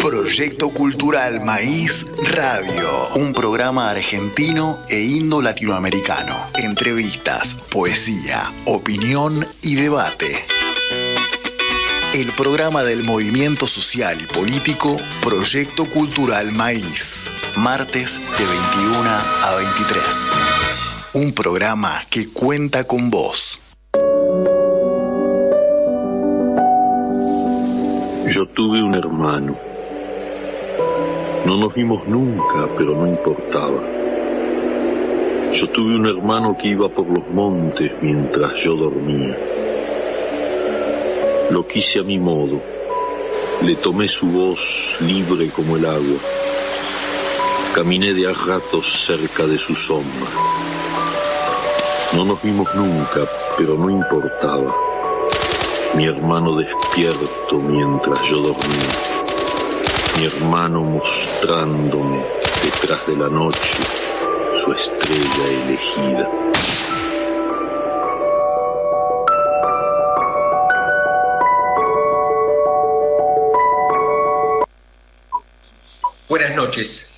Proyecto Cultural Maíz Radio, un programa argentino e indo-latinoamericano. Entrevistas, poesía, opinión y debate. El programa del movimiento social y político Proyecto Cultural Maíz. Martes de 21 a 23. Un programa que cuenta con vos. Yo tuve un hermano. No nos vimos nunca, pero no importaba. Yo tuve un hermano que iba por los montes mientras yo dormía. Lo quise a mi modo. Le tomé su voz libre como el agua. Caminé de a ratos cerca de su sombra. No nos vimos nunca, pero no importaba. Mi hermano despierto mientras yo dormía. Mi hermano mostrándome detrás de la noche su estrella elegida. Buenas noches.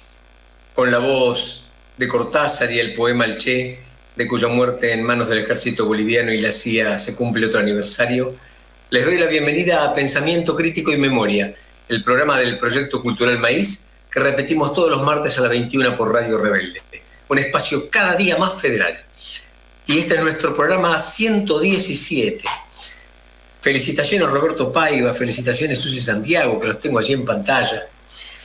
Con la voz de Cortázar y el poema El Che, de cuya muerte en manos del ejército boliviano y la CIA se cumple otro aniversario, les doy la bienvenida a Pensamiento Crítico y Memoria, el programa del Proyecto Cultural Maíz, que repetimos todos los martes a las 21 por Radio Rebelde, un espacio cada día más federal. Y este es nuestro programa 117. Felicitaciones Roberto Paiva, felicitaciones Susi Santiago, que los tengo allí en pantalla.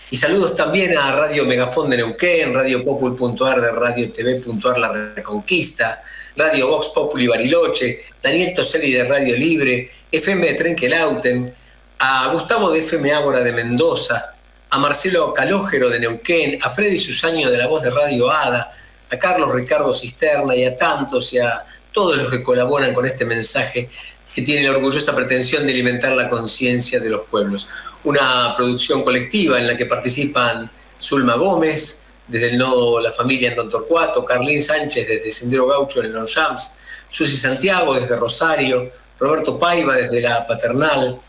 Y saludos también a Radio Megafón de Neuquén, Radio Popul.ar de Radio TV.ar La Reconquista, Radio Vox Populi Bariloche, Daniel Toselli de Radio Libre, FM de Trenquelauten, a Gustavo de FM Ágora de Mendoza, a Marcelo Calógero de Neuquén, a Freddy Susaño de La Voz de Radio Ada, a Carlos Ricardo Cisterna y a tantos y a todos los que colaboran con este mensaje que tiene la orgullosa pretensión de alimentar la conciencia de los pueblos. Una producción colectiva en la que participan Zulma Gómez, desde el nodo La Familia en Don Torcuato, Carlín Sánchez desde Sendero Gaucho en el Longchamps, Susi Santiago desde Rosario, Roberto Paiva desde La Paternal,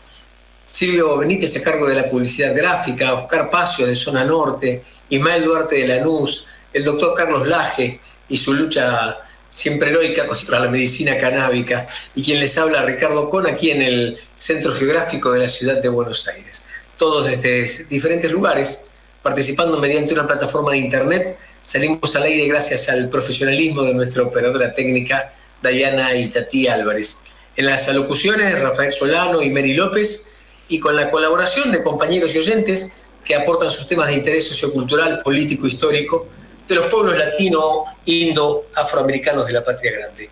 Silvio Benítez a cargo de la publicidad gráfica, Oscar Pacio de Zona Norte, Ismael Duarte de Lanús, el doctor Carlos Laje y su lucha siempre heroica contra la medicina canábica, y quien les habla, Ricardo Con, aquí en el Centro Geográfico de la Ciudad de Buenos Aires. Todos desde diferentes lugares, participando mediante una plataforma de internet. Salimos al aire gracias al profesionalismo de nuestra operadora técnica, Dayana Itatí Álvarez. En las alocuciones, Rafael Solano y Mary López, y con la colaboración de compañeros y oyentes que aportan sus temas de interés sociocultural, político, histórico, de los pueblos latino, indo, afroamericanos de la patria grande.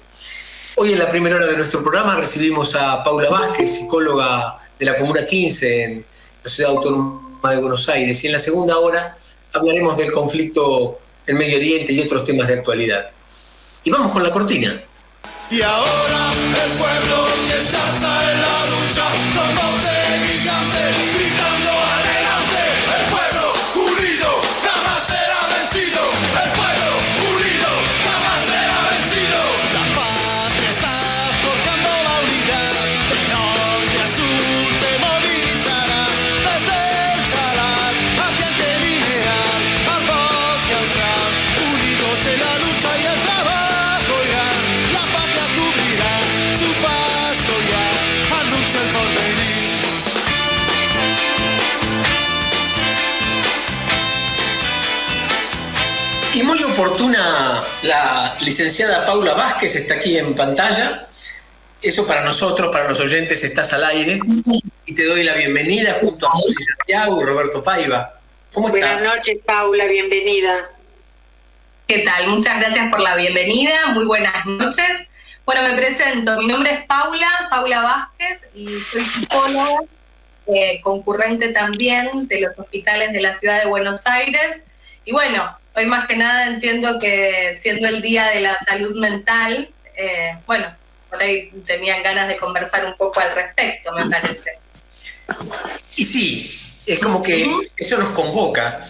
Hoy en la primera hora de nuestro programa recibimos a Paula Vázquez, psicóloga de la Comuna 15 en la Ciudad Autónoma de Buenos Aires, y en la segunda hora hablaremos del conflicto en Medio Oriente y otros temas de actualidad. Y vamos con la cortina. Y ahora el pueblo que se alza en la lucha, con voz de gigante, gritando adelante. El pueblo unido jamás será vencido. El pueblo unido jamás será vencido. La patria está forjando la unidad. De norte a sur se movilizará. Desde el salar hacia el delinear, al bosque austral. Unidos en la lucha y el trabajo irán. La patria cubrirá su paso ya, anuncia el porvenir. Y muy oportuna, la licenciada Paula Vázquez está aquí en pantalla. Eso para nosotros, para los oyentes, estás al aire. Y te doy la bienvenida junto a Susi Santiago y Roberto Paiva. ¿Cómo estás? Buenas noches, Paula, bienvenida. ¿Qué tal? Muchas gracias por la bienvenida. Muy buenas noches. Bueno, me presento. Mi nombre es Paula Vázquez, y soy psicóloga, concurrente también de los hospitales de la Ciudad de Buenos Aires. Y bueno, hoy más que nada entiendo que siendo el Día de la Salud Mental, bueno, por ahí tenían ganas de conversar un poco al respecto, me parece. Y sí, es como que eso nos convoca,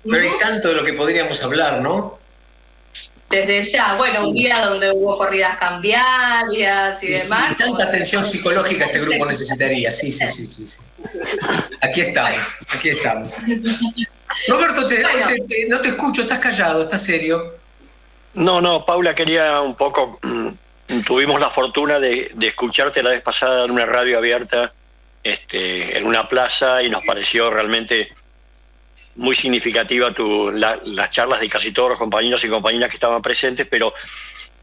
pero hay tanto de lo que podríamos hablar, ¿no? Desde ya, bueno, un día donde hubo corridas cambiarias y demás. Sí, tanta atención psicológica este grupo necesitaría, sí. Aquí estamos. Roberto, no te escucho, estás callado, estás serio. No, Paula, quería un poco... Tuvimos la fortuna de escucharte la vez pasada en una radio abierta en una plaza y nos pareció realmente muy significativa las charlas de casi todos los compañeros y compañeras que estaban presentes, pero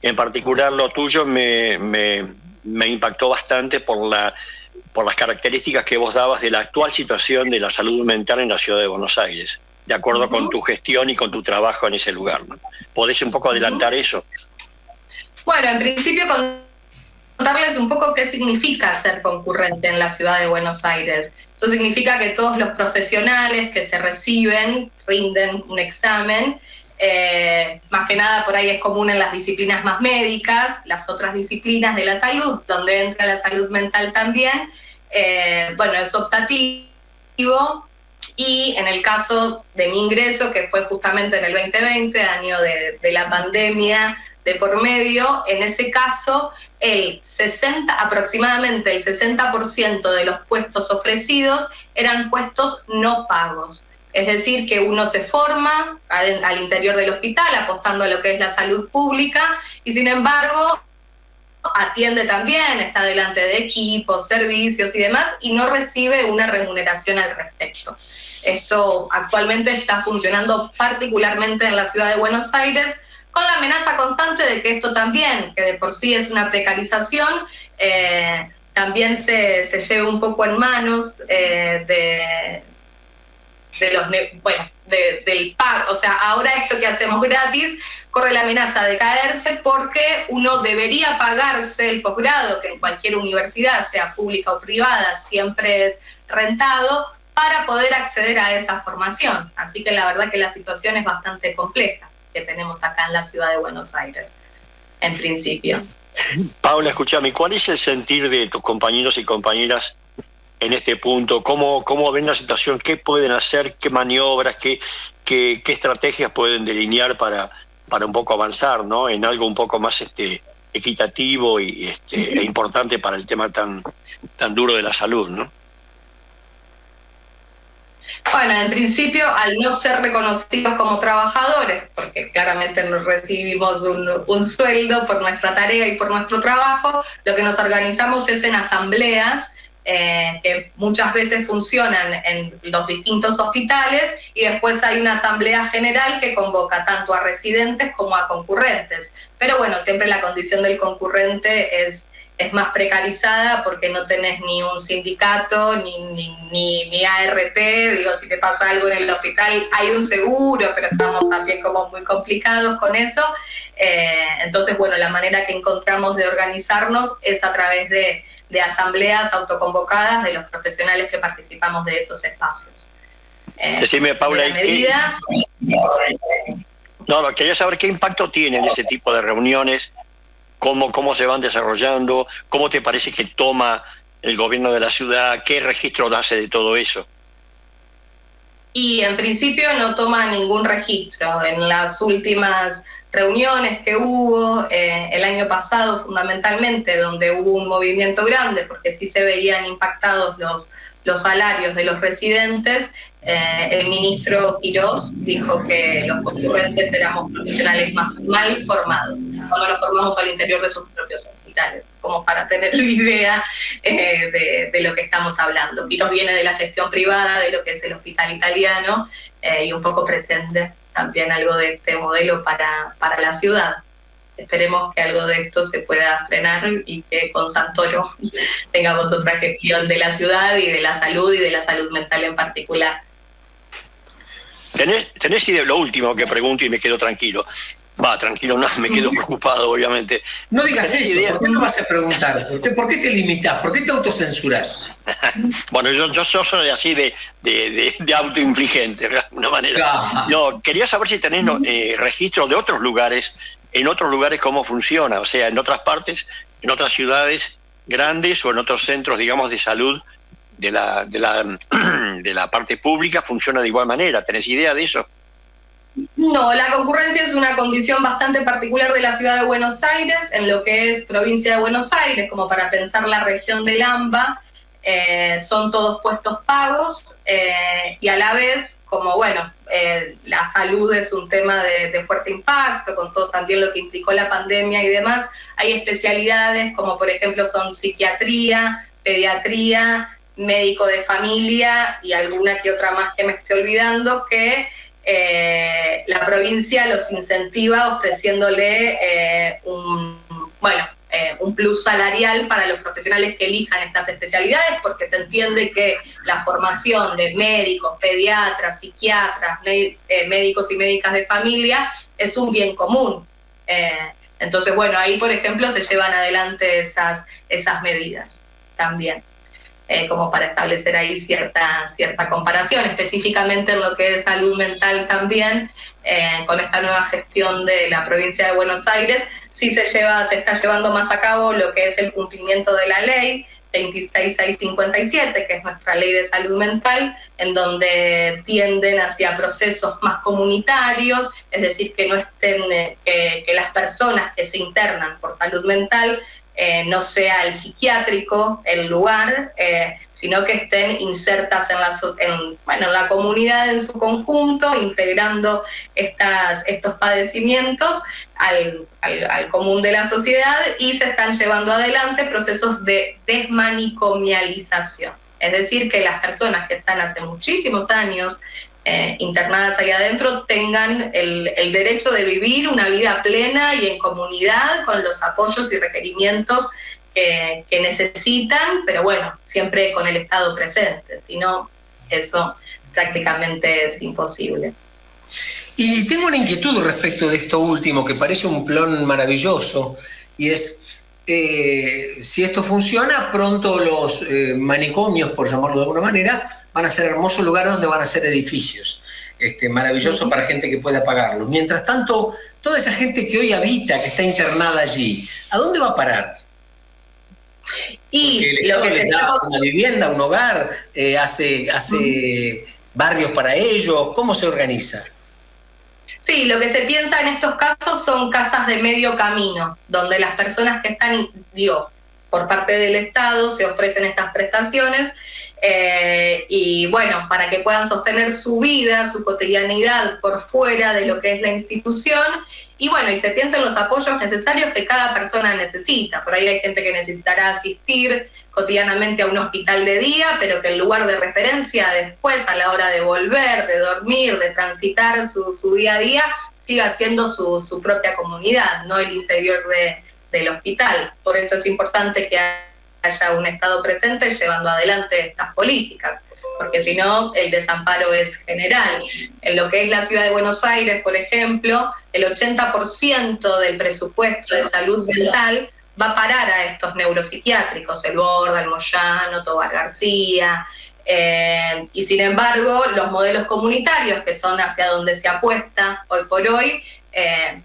en particular lo tuyo me impactó bastante por las características que vos dabas de la actual situación de la salud mental en la ciudad de Buenos Aires, de acuerdo con tu gestión y con tu trabajo en ese lugar, ¿no? ¿Podés un poco adelantar eso? Bueno, en principio contarles un poco qué significa ser concurrente en la ciudad de Buenos Aires. Eso significa que todos los profesionales que se reciben rinden un examen. Más que nada por ahí es común en las disciplinas más médicas, las otras disciplinas de la salud, donde entra la salud mental también. Es optativo, y en el caso de mi ingreso, que fue justamente en el 2020, año de la pandemia de por medio, en ese caso aproximadamente el 60% de los puestos ofrecidos eran puestos no pagos. Es decir, que uno se forma al interior del hospital apostando a lo que es la salud pública y sin embargo atiende también, está delante de equipos, servicios y demás y no recibe una remuneración al respecto. Esto actualmente está funcionando particularmente en la ciudad de Buenos Aires con la amenaza constante de que esto también, que de por sí es una precarización, también se lleve un poco en manos del pago. O sea, ahora esto que hacemos gratis corre la amenaza de caerse porque uno debería pagarse el posgrado, que en cualquier universidad, sea pública o privada, siempre es rentado, para poder acceder a esa formación. Así que la verdad que la situación es bastante compleja que tenemos acá en la ciudad de Buenos Aires, en principio. Paula, escúchame, ¿cuál es el sentir de tus compañeros y compañeras en este punto? ¿Cómo ven la situación? ¿Qué pueden hacer? ¿Qué maniobras? ¿Qué estrategias pueden delinear para un poco avanzar, ¿no? En algo un poco más equitativo e importante para el tema tan duro de la salud, ¿no? Bueno, en principio, al no ser reconocidos como trabajadores, porque claramente no recibimos un sueldo por nuestra tarea y por nuestro trabajo, lo que nos organizamos es en asambleas que muchas veces funcionan en los distintos hospitales y después hay una asamblea general que convoca tanto a residentes como a concurrentes. Pero bueno, siempre la condición del concurrente es más precarizada porque no tenés ni un sindicato, ni ART, digo, si te pasa algo en el hospital hay un seguro, pero estamos también como muy complicados con eso. Entonces, bueno, la manera que encontramos de organizarnos es a través de asambleas autoconvocadas de los profesionales que participamos de esos espacios. Decime, Paula, quería saber qué impacto tienen ese tipo de reuniones, cómo se van desarrollando, cómo te parece que toma el gobierno de la ciudad, qué registro hace de todo eso. Y en principio no toma ningún registro. En las últimas reuniones que hubo el año pasado, fundamentalmente, donde hubo un movimiento grande, porque sí se veían impactados los salarios de los residentes, el ministro Quirós dijo que los concurrentes éramos profesionales más mal formados, cuando nos formamos al interior de sus propios hospitales, como para tener la idea de lo que estamos hablando. Quirós viene de la gestión privada, de lo que es el hospital italiano, y un poco pretende también algo de este modelo para la ciudad. Esperemos que algo de esto se pueda frenar y que con Santoro tengamos otra gestión de la ciudad y de la salud mental en particular. ¿Tenés idea? Lo último que pregunto y me quedo tranquilo. Tranquilo, no, me quedo preocupado, obviamente. No digas eso, ¿por qué no vas a preguntar? ¿Por qué te limitás? ¿Por qué te autocensurás? Bueno, yo soy así de autoinfligente, de alguna manera. No, quería saber si tenés registro de otros lugares, en otros lugares cómo funciona, o sea, en otras partes, en otras ciudades grandes o en otros centros, digamos, de salud de la parte pública, funciona de igual manera. ¿Tenés idea de eso? No, la concurrencia es una condición bastante particular de la ciudad de Buenos Aires, en lo que es provincia de Buenos Aires, como para pensar la región del AMBA. son todos puestos pagos y a la vez, como bueno, la salud es un tema de fuerte impacto, con todo también lo que implicó la pandemia y demás, hay especialidades como por ejemplo son psiquiatría, pediatría, médico de familia y alguna que otra más que me estoy olvidando, que la provincia los incentiva ofreciéndole un plus salarial para los profesionales que elijan estas especialidades, porque se entiende que la formación de médicos, pediatras, psiquiatras, médicos y médicas de familia es un bien común. Entonces, bueno, ahí, por ejemplo, se llevan adelante esas medidas también, como para establecer ahí cierta comparación, específicamente en lo que es salud mental también, con esta nueva gestión de la provincia de Buenos Aires, sí se está llevando más a cabo lo que es el cumplimiento de la ley 26657, que es nuestra ley de salud mental, en donde tienden hacia procesos más comunitarios, es decir, que no estén, que las personas que se internan por salud mental no sea el psiquiátrico el lugar, sino que estén insertas en la comunidad en su conjunto, integrando estos padecimientos al común de la sociedad, y se están llevando adelante procesos de desmanicomialización. Es decir, que las personas que están hace muchísimos años internadas ahí adentro tengan el derecho de vivir una vida plena y en comunidad con los apoyos y requerimientos que necesitan, pero bueno, siempre con el Estado presente, si no, eso prácticamente es imposible. Y tengo una inquietud respecto de esto último, que parece un plan maravilloso, y es, si esto funciona, pronto los manicomios, por llamarlo de alguna manera, van a ser hermosos lugares donde van a ser edificios, maravilloso para gente que pueda pagarlo. Mientras tanto, toda esa gente que hoy habita, que está internada allí, ¿a dónde va a parar? Y porque el Estado les da una vivienda, un hogar, hace barrios para ellos, ¿cómo se organiza? Sí, lo que se piensa en estos casos son casas de medio camino, donde las personas que están, por parte del Estado se ofrecen estas prestaciones, y bueno, para que puedan sostener su vida, su cotidianidad por fuera de lo que es la institución, y bueno, y se piensa en los apoyos necesarios que cada persona necesita. Por ahí hay gente que necesitará asistir cotidianamente a un hospital de día, pero que el lugar de referencia después, a la hora de volver, de dormir, de transitar su día a día, siga siendo su propia comunidad, no el interior del hospital. Por eso es importante que haya un Estado presente llevando adelante estas políticas, porque si no, el desamparo es general. En lo que es la ciudad de Buenos Aires, por ejemplo, el 80% del presupuesto de salud mental va a parar a estos neuropsiquiátricos, el Borda, el Moyano, Tobar García, y sin embargo, los modelos comunitarios, que son hacia donde se apuesta hoy por hoy,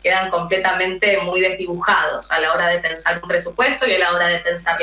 quedan completamente muy desdibujados a la hora de pensar un presupuesto y a la hora de pensar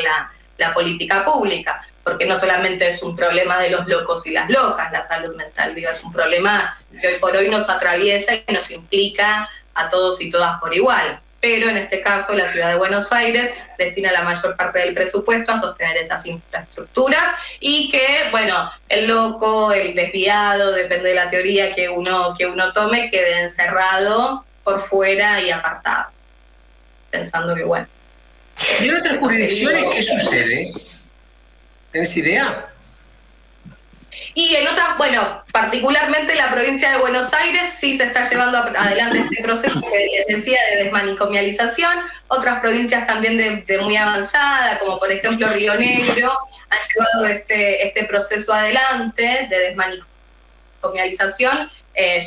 la política pública, porque no solamente es un problema de los locos y las locas, la salud mental, es un problema que hoy por hoy nos atraviesa y nos implica a todos y todas por igual. Pero en este caso la ciudad de Buenos Aires destina la mayor parte del presupuesto a sostener esas infraestructuras, y que, bueno, el loco, el desviado, depende de la teoría que uno tome, quede encerrado por fuera y apartado, pensando que, bueno. ¿Y en otras jurisdicciones qué sucede? ¿Tenés idea? Y en otras, bueno, particularmente la provincia de Buenos Aires sí se está llevando adelante este proceso que les decía de desmanicomialización. Otras provincias también de muy avanzada, como por ejemplo Río Negro, han llevado este proceso adelante de desmanicomialización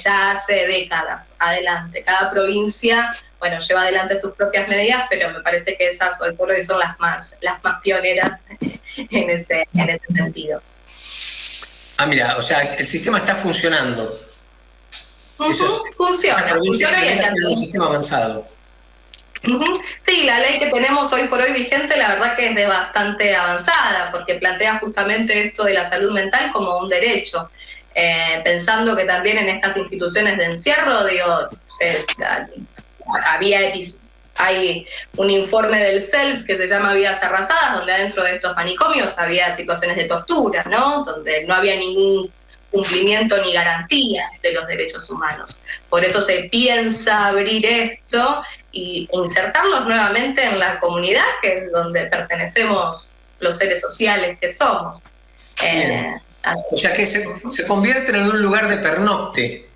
ya hace décadas adelante. Cada provincia, bueno, lleva adelante sus propias medidas, pero me parece que esas hoy por hoy son las más pioneras en ese sentido. Ah, mira, o sea, el sistema está funcionando. Funciona y hay que hacer un sistema avanzado. Sí, la ley que tenemos hoy por hoy vigente, la verdad que es de bastante avanzada, porque plantea justamente esto de la salud mental como un derecho. Pensando que también en estas instituciones de encierro, había Hay un informe del CELS que se llama Vidas Arrasadas, donde adentro de estos manicomios había situaciones de tortura, ¿no? Donde no había ningún cumplimiento ni garantía de los derechos humanos. Por eso se piensa abrir esto e insertarlos nuevamente en la comunidad, que es donde pertenecemos los seres sociales que somos. O sea que se convierten en un lugar de pernocte.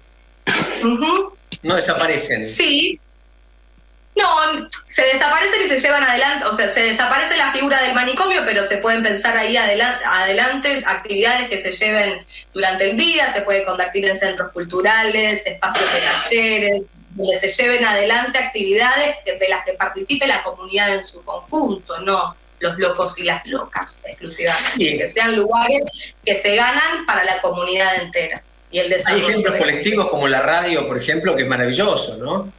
No desaparecen. Sí. No, se desaparecen y se llevan adelante, o sea, se desaparece la figura del manicomio, pero se pueden pensar ahí adelante actividades que se lleven durante el día, se puede convertir en centros culturales, espacios de talleres, donde se lleven adelante actividades de las que participe la comunidad en su conjunto, no los locos y las locas exclusivamente, sí. Que sean lugares que se ganan para la comunidad entera. Y el hay ejemplos colectivos como la radio, por ejemplo, que es maravilloso, ¿no?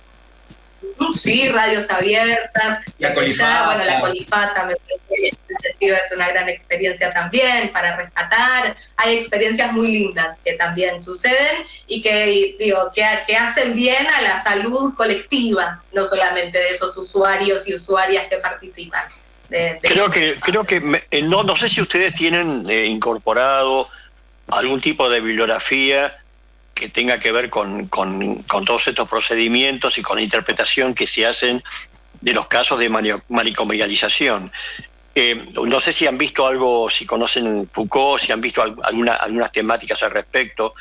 Sí, radios abiertas, la Colifata. Bueno, la Colifata me parece que en ese sentido es una gran experiencia también para rescatar. Hay experiencias muy lindas que también suceden y que hacen bien a la salud colectiva, no solamente de esos usuarios y usuarias que participan. Creo que no sé si ustedes tienen incorporado algún tipo de bibliografía que tenga que ver con todos estos procedimientos y con la interpretación que se hacen de los casos de manicomialización. No sé si han visto algo, si conocen Foucault, si han visto algunas temáticas al respecto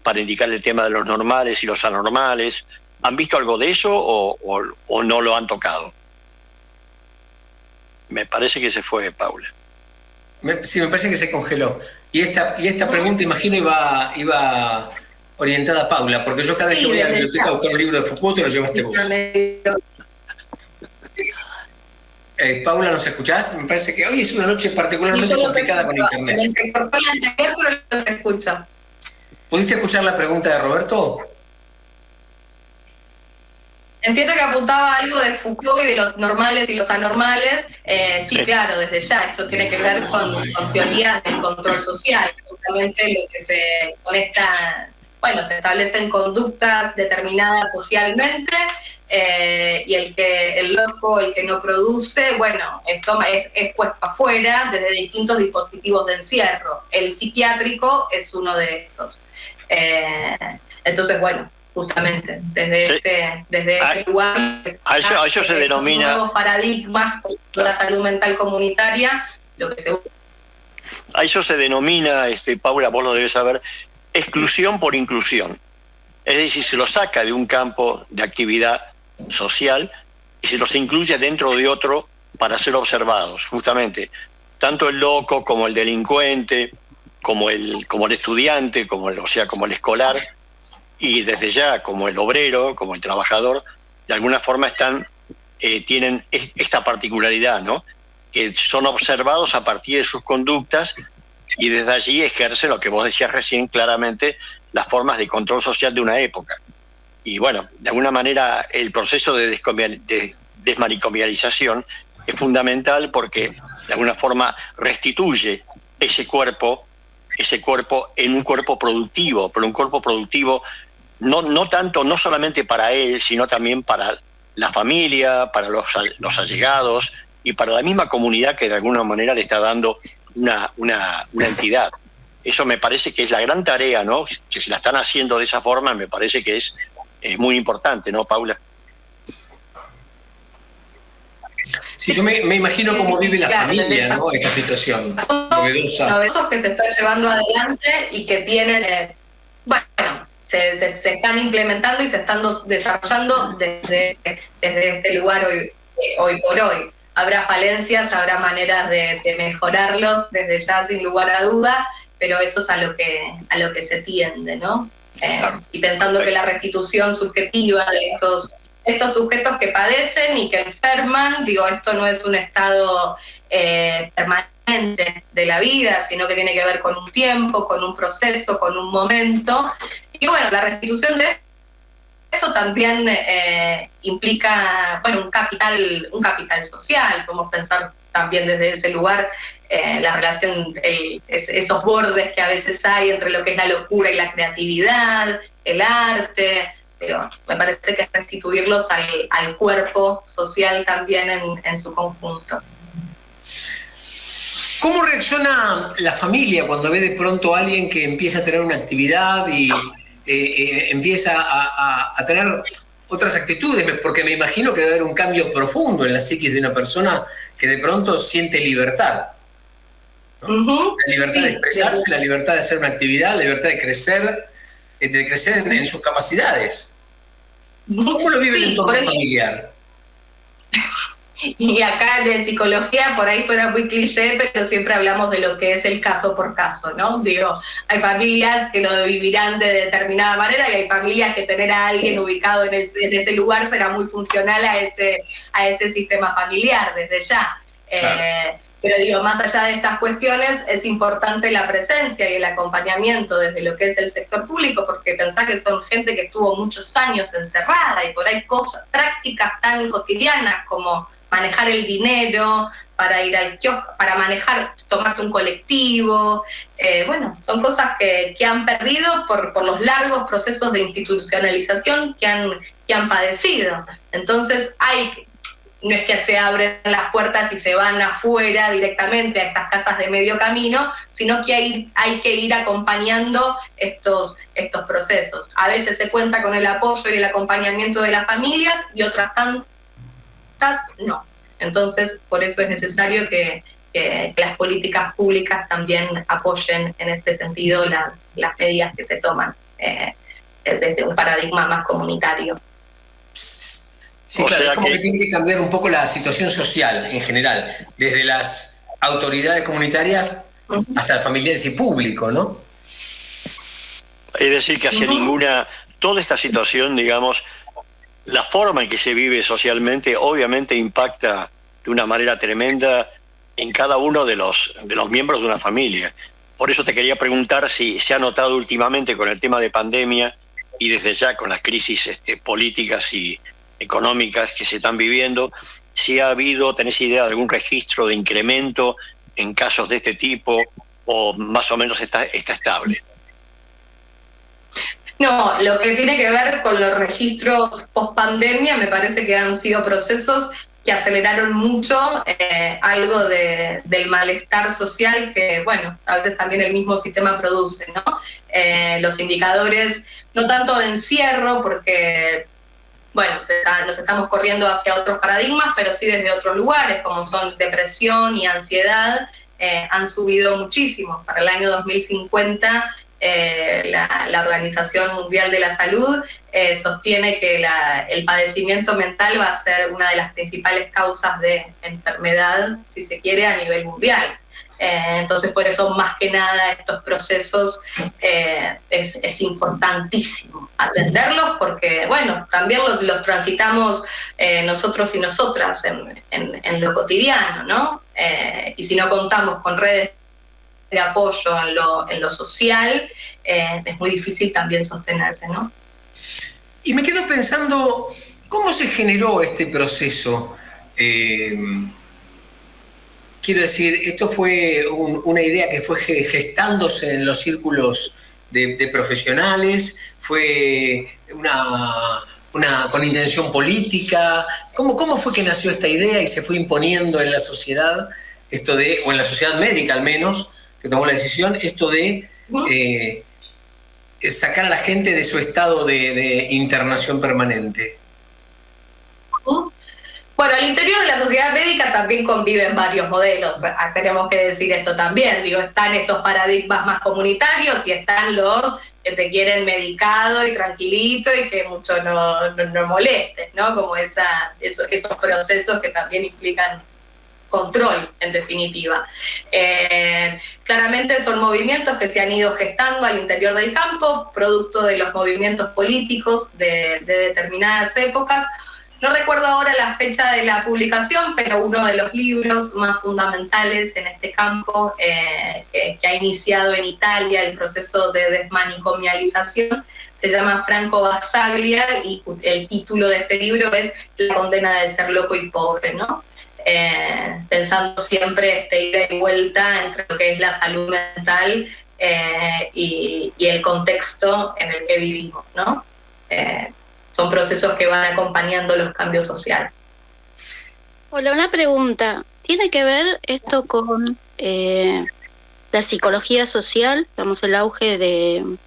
para indicar el tema de los normales y los anormales. ¿Han visto algo de eso o no lo han tocado? Me parece que se fue, Paula. Sí, me parece que se congeló. Y esta pregunta, imagino, iba orientada a Paula, porque yo cada vez que voy a la biblioteca a buscar un libro de Foucault, te lo llevaste vos. Paula, ¿nos escuchás? Me parece que hoy es una noche particularmente complicada con internet. Se cortó el anterior, pero los escucho. ¿Pudiste escuchar la pregunta de Roberto? Entiendo que apuntaba algo de Foucault y de los normales y los anormales. Sí, claro, desde ya. Esto tiene que ver con teorías del control social. Justamente lo que se conecta, se establecen conductas determinadas socialmente y el loco, el que no produce, esto es puesto afuera desde distintos dispositivos de encierro. El psiquiátrico es uno de estos. Entonces, justamente desde este lugar a eso se denomina nuevos paradigmas de la salud mental comunitaria, lo que se a eso se denomina, Paula, vos lo debes saber, exclusión por inclusión. Es decir, se lo saca de un campo de actividad social y se los incluye dentro de otro para ser observados, justamente. Tanto el loco como el delincuente, como el estudiante, como el escolar, y desde ya como el obrero, como el trabajador, de alguna forma tienen esta particularidad, ¿no? Que son observados a partir de sus conductas y desde allí ejercen lo que vos decías recién claramente, las formas de control social de una época. Y de alguna manera el proceso de desmanicomialización es fundamental porque de alguna forma restituye ese cuerpo en un cuerpo productivo, pero un cuerpo productivo no solamente para él, sino también para la familia, para los allegados y para la misma comunidad que de alguna manera le está dando una entidad. Eso me parece que es la gran tarea, ¿no? Que si la están haciendo de esa forma, me parece que es muy importante, ¿no, Paula? Sí, yo me imagino cómo vive la familia, ¿no? Esta situación novedosa. Novedosos que se están llevando adelante y que tienen, se están implementando y se están desarrollando desde este lugar hoy por hoy. Habrá falencias, habrá maneras de mejorarlos desde ya sin lugar a duda, pero eso es a lo que se tiende, ¿no? Claro. Y pensando que la restitución subjetiva de estos sujetos que padecen y que enferman, esto no es un estado permanente de la vida, sino que tiene que ver con un tiempo, con un proceso, con un momento. Y la restitución de esto también implica un capital social. Podemos pensar también desde ese lugar la relación, esos bordes que a veces hay entre lo que es la locura y la creatividad, el arte, Digo, me parece que es restituirlos al cuerpo social también en su conjunto. ¿Cómo reacciona la familia cuando ve de pronto a alguien que empieza a tener una actividad y empieza a tener otras actitudes? Porque me imagino que debe haber un cambio profundo en la psiquis de una persona que de pronto siente libertad, ¿no? Uh-huh. La libertad de expresarse, la libertad de hacer una actividad, la libertad de crecer en sus capacidades. ¿Cómo lo vive el entorno familiar? Y acá de psicología por ahí suena muy cliché, pero siempre hablamos de lo que es el caso por caso, ¿no? Digo, hay familias que lo vivirán de determinada manera y hay familias que tener a alguien ubicado en ese lugar será muy funcional a ese sistema familiar desde ya. Claro. Pero digo, más allá de estas cuestiones, es importante la presencia y el acompañamiento desde lo que es el sector público, porque pensá que son gente que estuvo muchos años encerrada y por ahí cosas, prácticas tan cotidianas como manejar el dinero, para ir al kiosco, para tomarte un colectivo, bueno, son cosas que han perdido por los largos procesos de institucionalización que han padecido. Entonces no es que se abren las puertas y se van afuera directamente a estas casas de medio camino, sino que hay que ir acompañando estos procesos. A veces se cuenta con el apoyo y el acompañamiento de las familias y otras tantas no. Entonces, por eso es necesario que las políticas públicas también apoyen en este sentido las medidas que se toman desde un paradigma más comunitario. Sí, claro, es como que tiene que cambiar un poco la situación social en general, desde las autoridades comunitarias hasta los familiares y público, ¿no? Es decir, que hacia toda esta situación, digamos, la forma en que se vive socialmente obviamente impacta de una manera tremenda en cada uno de los miembros de una familia. Por eso te quería preguntar si se ha notado últimamente con el tema de pandemia y desde ya con las crisis políticas y económicas que se están viviendo, si ha habido, ¿tenés idea de algún registro de incremento en casos de este tipo o más o menos está estable? No, lo que tiene que ver con los registros post-pandemia me parece que han sido procesos que aceleraron mucho algo del malestar social que, bueno, a veces también el mismo sistema produce, ¿no? Los indicadores, no tanto de encierro, porque, bueno, nos estamos corriendo hacia otros paradigmas, pero sí desde otros lugares, como son depresión y ansiedad, han subido muchísimo. Para el año 2050, la Organización Mundial de la Salud sostiene que el padecimiento mental va a ser una de las principales causas de enfermedad, si se quiere, a nivel mundial. Entonces, por eso, más que nada, estos procesos es importantísimo atenderlos porque, bueno, también los transitamos nosotros y nosotras en lo cotidiano, ¿no? Y si no contamos con redes de apoyo en lo social, es muy difícil también sostenerse, ¿no? Y me quedo pensando, ¿cómo se generó este proceso? Quiero decir, esto fue una idea que fue gestándose en los círculos de profesionales, fue con intención política. ¿Cómo fue que nació esta idea y se fue imponiendo en la sociedad, o en la sociedad médica al menos, que tomó la decisión, esto de sacar a la gente de su estado de internación permanente? Bueno, al interior de la sociedad médica también conviven varios modelos, tenemos que decir esto también, digo, están estos paradigmas más comunitarios y están los que te quieren medicado y tranquilito y que mucho no molestes, ¿no? Como esos procesos que también implican control, en definitiva. Claramente son movimientos que se han ido gestando al interior del campo, producto de los movimientos políticos de determinadas épocas. No recuerdo ahora la fecha de la publicación, pero uno de los libros más fundamentales en este campo, que ha iniciado en Italia el proceso de desmanicomialización, se llama Franco Basaglia, y el título de este libro es La condena de ser loco y pobre, ¿no? Pensando siempre ida y vuelta entre lo que es la salud mental y el contexto en el que vivimos, ¿no? son procesos que van acompañando los cambios sociales. Hola, una pregunta. ¿Tiene que ver esto con la psicología social? Vamos, el auge de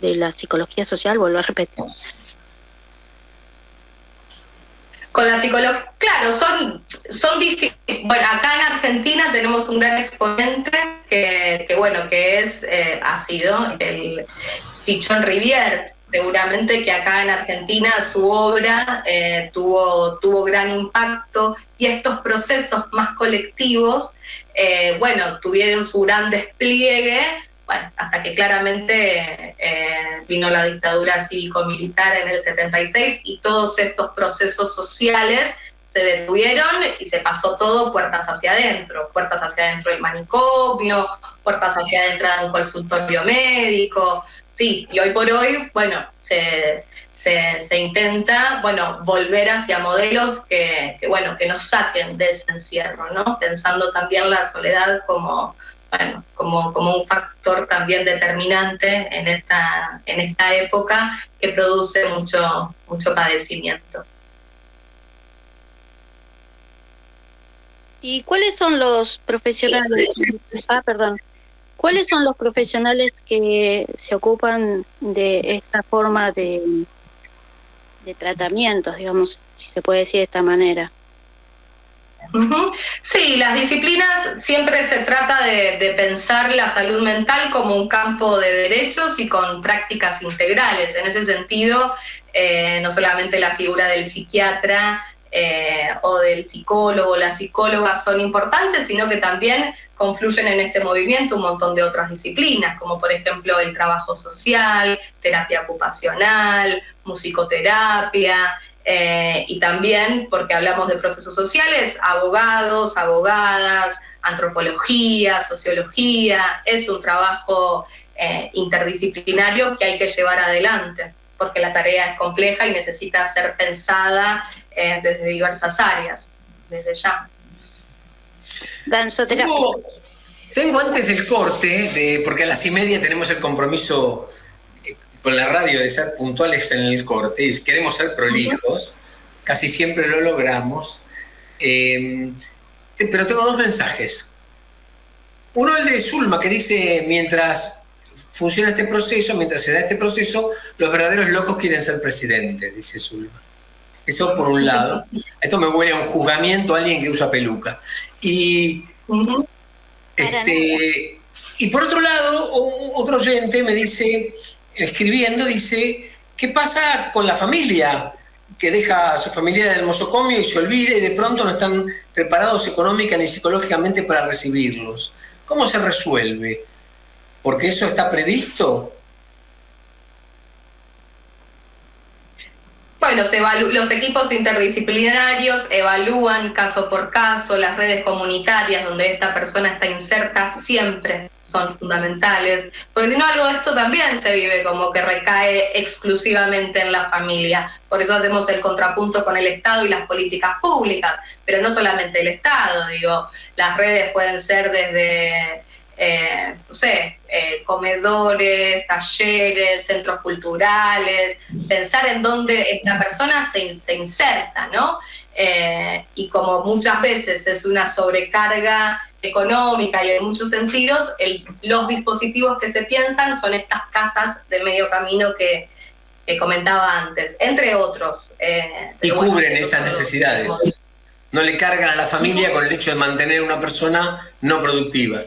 la psicología social, vuelvo a repetir. Con la psicología, claro, bueno, acá en Argentina tenemos un gran exponente que ha sido el Pichón Rivière. Seguramente que acá en Argentina su obra tuvo gran impacto, y estos procesos más colectivos, tuvieron su gran despliegue, hasta que claramente vino la dictadura cívico-militar en el 76, y todos estos procesos sociales se detuvieron y se pasó todo puertas hacia adentro del manicomio, puertas hacia adentro de un consultorio médico. Sí, y hoy por hoy, se intenta, volver hacia modelos que nos saquen de ese encierro, ¿no? Pensando también la soledad como un factor también determinante en esta época, que produce mucho padecimiento. ¿Y cuáles son los profesionales? ¿Cuáles son los profesionales que se ocupan de esta forma de tratamientos, digamos, si se puede decir de esta manera? Sí, las disciplinas, siempre se trata de pensar la salud mental como un campo de derechos y con prácticas integrales. En ese sentido, no solamente la figura del psiquiatra o del psicólogo o la psicóloga son importantes, sino que también confluyen en este movimiento un montón de otras disciplinas, como por ejemplo el trabajo social, terapia ocupacional, musicoterapia, y también, porque hablamos de procesos sociales, abogados, abogadas, antropología, sociología. Es un trabajo interdisciplinario que hay que llevar adelante, porque la tarea es compleja y necesita ser pensada desde diversas áreas, desde ya. Danzoterapia. Tengo antes del corte, porque a las 1:30 tenemos el compromiso con la radio de ser puntuales en el corte, y queremos ser prolijos, casi siempre lo logramos, pero tengo 2 mensajes. Uno, el de Zulma, que dice: mientras funciona este proceso, mientras se da este proceso, los verdaderos locos quieren ser presidentes, dice Zulma. Eso por un lado. Esto me huele a un juzgamiento a alguien que usa peluca. Y por otro lado, otro oyente me dice, escribiendo, dice: ¿qué pasa con la familia que deja a su familia en el mosocomio y se olvida, y de pronto no están preparados económica ni psicológicamente para recibirlos? ¿Cómo se resuelve? ¿Porque eso está previsto? Bueno, los equipos interdisciplinarios evalúan caso por caso. Las redes comunitarias donde esta persona está inserta siempre son fundamentales, porque si no, algo de esto también se vive como que recae exclusivamente en la familia. Por eso hacemos el contrapunto con el Estado y las políticas públicas, pero no solamente el Estado, las redes pueden ser desde comedores, talleres, centros culturales, pensar en dónde esta persona se inserta, ¿no? Y como muchas veces es una sobrecarga económica y en muchos sentidos, los dispositivos que se piensan son estas casas de medio camino que comentaba antes, entre otros. Y cubren esas necesidades. No le cargan a la familia con el hecho de mantener una persona no productiva.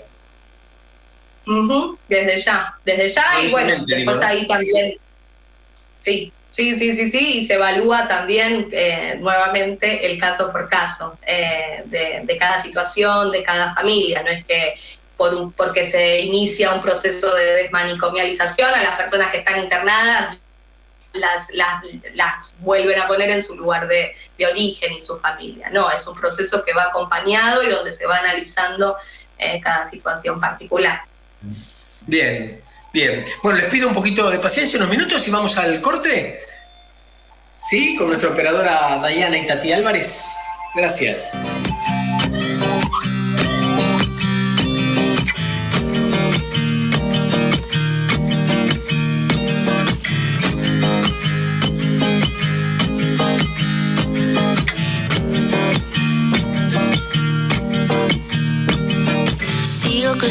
Desde ya, y bueno, después ahí también, sí, y se evalúa también nuevamente el caso por caso de cada situación, de cada familia. No es que porque se inicia un proceso de desmanicomialización, a las personas que están internadas las vuelven a poner en su lugar de origen y su familia. No, es un proceso que va acompañado y donde se va analizando cada situación particular. Bien. Bueno, les pido un poquito de paciencia, unos minutos, y vamos al corte. ¿Sí? Con nuestra operadora Dayana y Tati Álvarez. Gracias.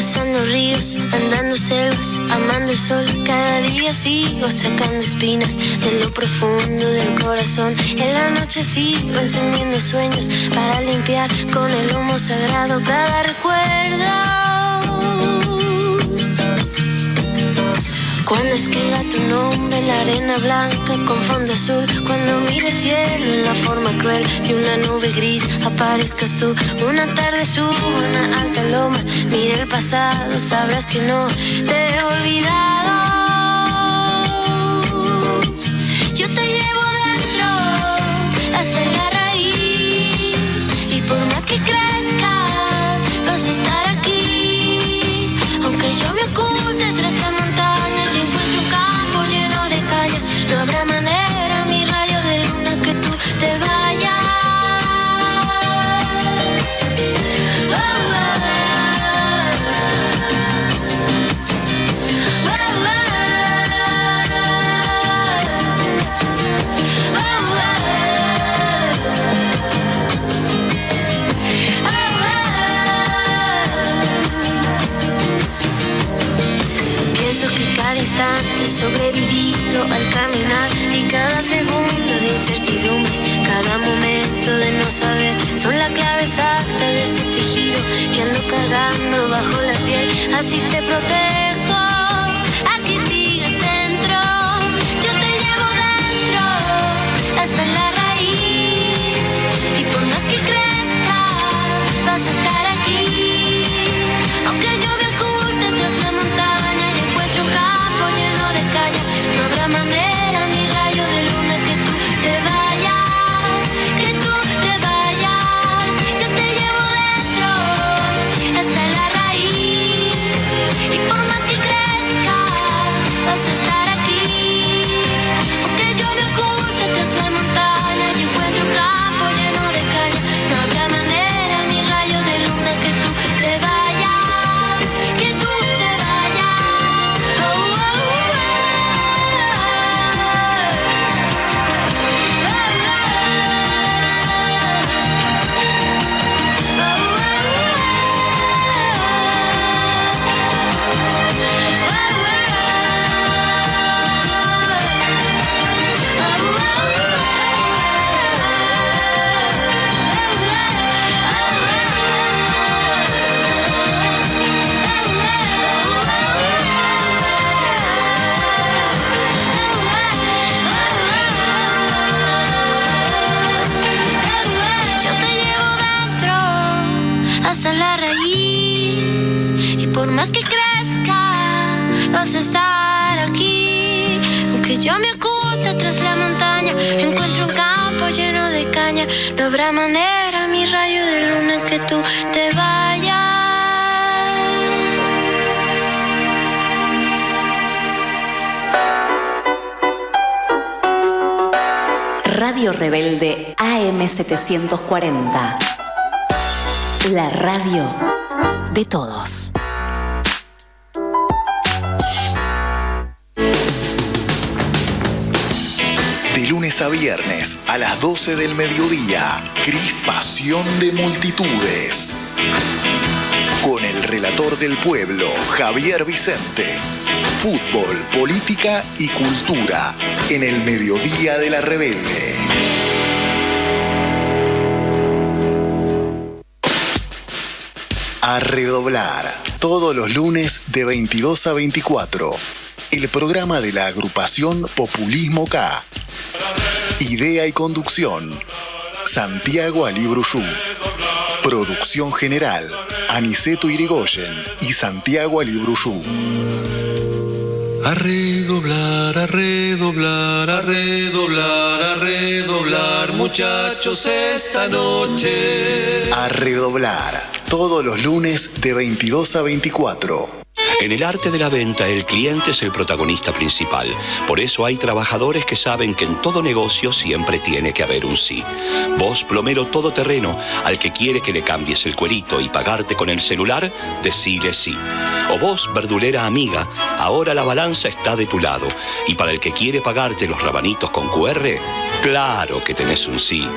cruzando ríos, andando selvas, amando el sol. Cada día sigo sacando espinas de lo profundo del corazón. En la noche sigo encendiendo sueños para limpiar con el humo sagrado cada recuerdo. Cuando escriba tu nombre en la arena blanca con fondo azul, cuando mire el cielo en la forma cruel de una nube gris, aparezcas tú. Una tarde subo a una alta loma, mire el pasado, sabrás que no te he olvidado. Yo te llevo dentro hasta la raíz, y por más que crezca vas a estar aquí. Aunque yo me oculte tras la montaña, yo encuentro un campo lleno de caña. No habrá manera, mi rayo de luna, que tú te vayas. Pienso que cada instante sobrevivido al caminar, y cada segundo de incertidumbre, cada momento de no saber, son la clave exacta de este tejido que ando cargando bajo la piel. Así te protejo, aquí sigues dentro. Yo te llevo dentro hasta la raíz, y por más que crezca vas a estar aquí. Aunque yo me oculte tras la montaña, yo encuentro un campo lleno de caña. No habrá manera, mi rayo de luna, que tú te vayas, que tú te vayas. Yo te llevo dentro hasta la raíz, y por más que crezca vas a estar aquí. Aunque yo me oculte tras la montaña, yo encuentro un campo lleno de caña. No habrá manera, mi rayo de luna, que tú te vayas, que tú te vayas. Oh, oh, oh. Yo te llevo dentro hasta la raíz, y por más que crezca vas a estar aquí. Aunque yo me oculte tras la montaña, encuentro un campo lleno de caña. No habrá manera, mi rayo de luna, que tú te vayas. Radio Rebelde AM740. La radio de todos. De lunes a viernes a las 12 del mediodía, Crispación de Multitudes. Con el relator del pueblo, Javier Vicente. Fútbol, política y cultura en el mediodía de la Rebelde. A redoblar, todos los lunes de 22 a 24. El programa de la agrupación Populismo K. Idea y conducción, Santiago Alibruyú. Producción general, Aniceto Irigoyen y Santiago Alibruyú. A redoblar, a redoblar, a redoblar, a redoblar, muchachos, esta noche. A redoblar, todos los lunes de 22 a 24. En el arte de la venta, el cliente es el protagonista principal. Por eso hay trabajadores que saben que en todo negocio siempre tiene que haber un sí. Vos, plomero todoterreno, al que quiere que le cambies el cuerito y pagarte con el celular, decile sí. O vos, verdulera amiga, Ahora la balanza está de tu lado. Y para el que quiere pagarte los rabanitos con QR, claro que tenés un sí.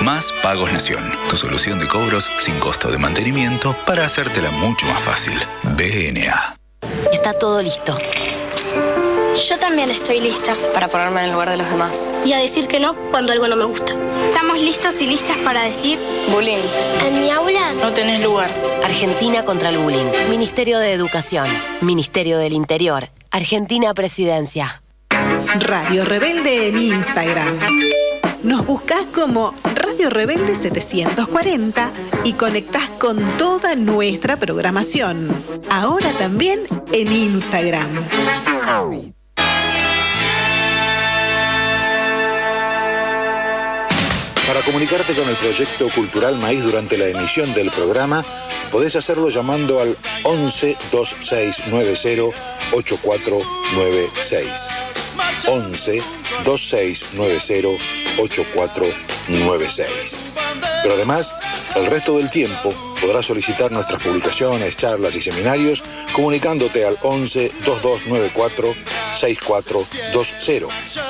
Más Pagos Nación, tu solución de cobros sin costo de mantenimiento para hacértela mucho más fácil. BNA. Está todo listo. Yo también estoy lista para ponerme en el lugar de los demás. y a decir que no cuando algo no me gusta. Estamos listos y listas para decir Bullying. en mi aula No tenés lugar. Argentina contra el bullying. Ministerio de Educación. Ministerio del Interior. Argentina Presidencia. Radio Rebelde en Instagram. Nos buscás como Radio Rebelde 740 y conectás con toda nuestra programación. Ahora también en Instagram. Para comunicarte con el Proyecto Cultural Maíz durante la emisión del programa, podés hacerlo llamando al 11 2690 8496. 11 2690 8496. Pero además, el resto del tiempo podrás solicitar nuestras publicaciones, charlas y seminarios comunicándote al 11 2294 6420.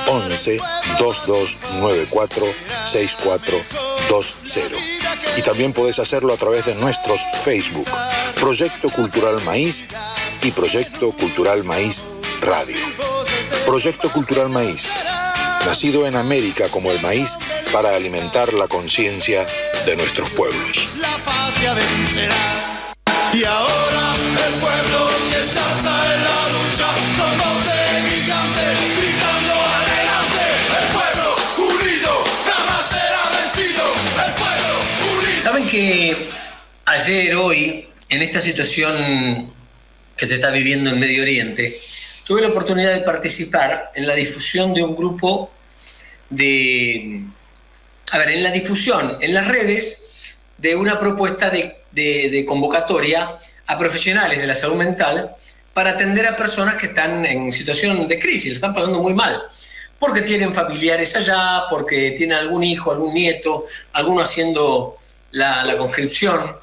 11 2294 6420. Y también podés hacerlo a través de nuestros Facebook, Proyecto Cultural Maíz y Proyecto Cultural Maíz Radio. Proyecto Cultural Maíz, nacido en América como el maíz para alimentar la conciencia de nuestros pueblos. La patria vencerá. Y ahora el pueblo que se alza en la lucha con voz de gigante, gritando adelante. El pueblo unido jamás será vencido. El pueblo unido. Saben que ayer, hoy, en esta situación que se está viviendo en Medio Oriente, tuve la oportunidad de participar en la difusión de un grupo en la difusión en las redes de una propuesta de convocatoria a profesionales de la salud mental para atender a personas que están en situación de crisis, le están pasando muy mal, porque tienen familiares allá, porque tienen algún hijo, algún nieto, alguno haciendo la conscripción.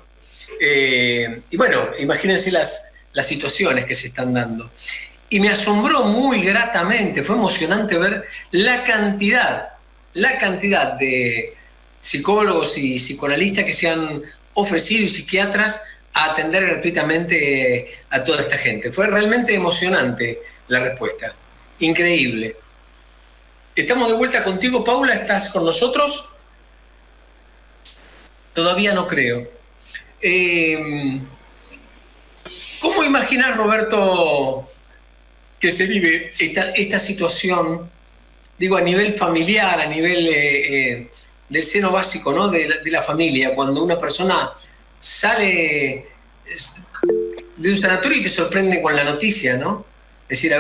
Y bueno, imagínense las situaciones que se están dando. Y me asombró muy gratamente, fue emocionante ver la cantidad de psicólogos y psicoanalistas que se han ofrecido y psiquiatras a atender gratuitamente a toda esta gente. Fue realmente emocionante la respuesta, increíble. Estamos de vuelta contigo, Paula, ¿estás con nosotros? Todavía no creo. ¿Cómo imaginas, Roberto, que se vive esta situación, digo, a nivel familiar, a nivel del seno básico, ¿no? de la familia, cuando una persona sale de un sanatorio y te sorprende con la noticia, ¿no? Es decir,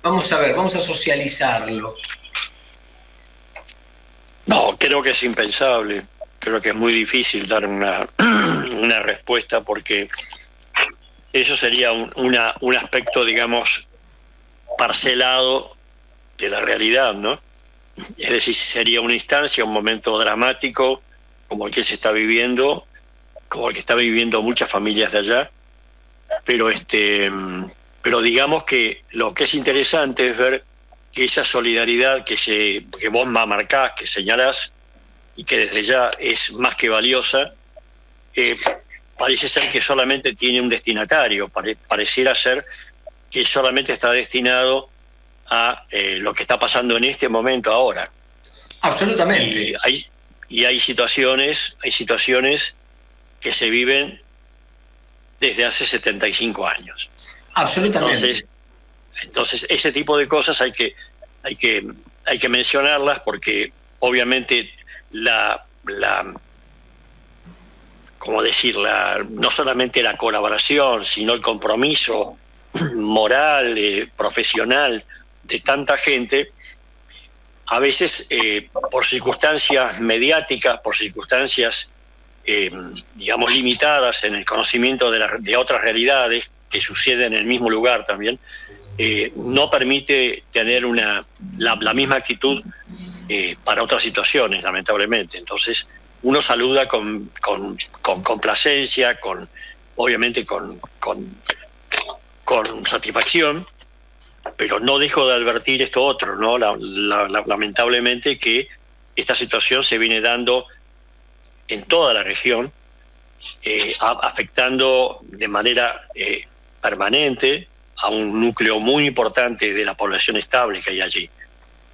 vamos a socializarlo. No, creo que es impensable. Creo que es muy difícil dar una respuesta porque eso sería un aspecto, digamos, parcelado de la realidad, ¿no? Es decir, sería una instancia, un momento dramático como el que se está viviendo, como el que está viviendo muchas familias de allá, pero digamos que lo que es interesante es ver que esa solidaridad que vos marcás, que señalás, y que desde ya es más que valiosa, parece ser que solamente tiene un destinatario, pareciera ser que solamente está destinado a lo que está pasando en este momento ahora. Absolutamente. Y hay situaciones que se viven desde hace 75 años. Absolutamente. Entonces ese tipo de cosas hay que mencionarlas porque obviamente no solamente la colaboración, sino el compromiso moral, profesional de tanta gente, a veces por circunstancias mediáticas, por circunstancias, digamos, limitadas en el conocimiento de otras realidades que suceden en el mismo lugar también, no permite tener la misma actitud para otras situaciones, lamentablemente. Entonces, uno saluda con complacencia, obviamente con con satisfacción, pero no dejo de advertir esto otro, ¿no? Lamentablemente que esta situación se viene dando en toda la región, afectando de manera permanente a un núcleo muy importante de la población estable que hay allí.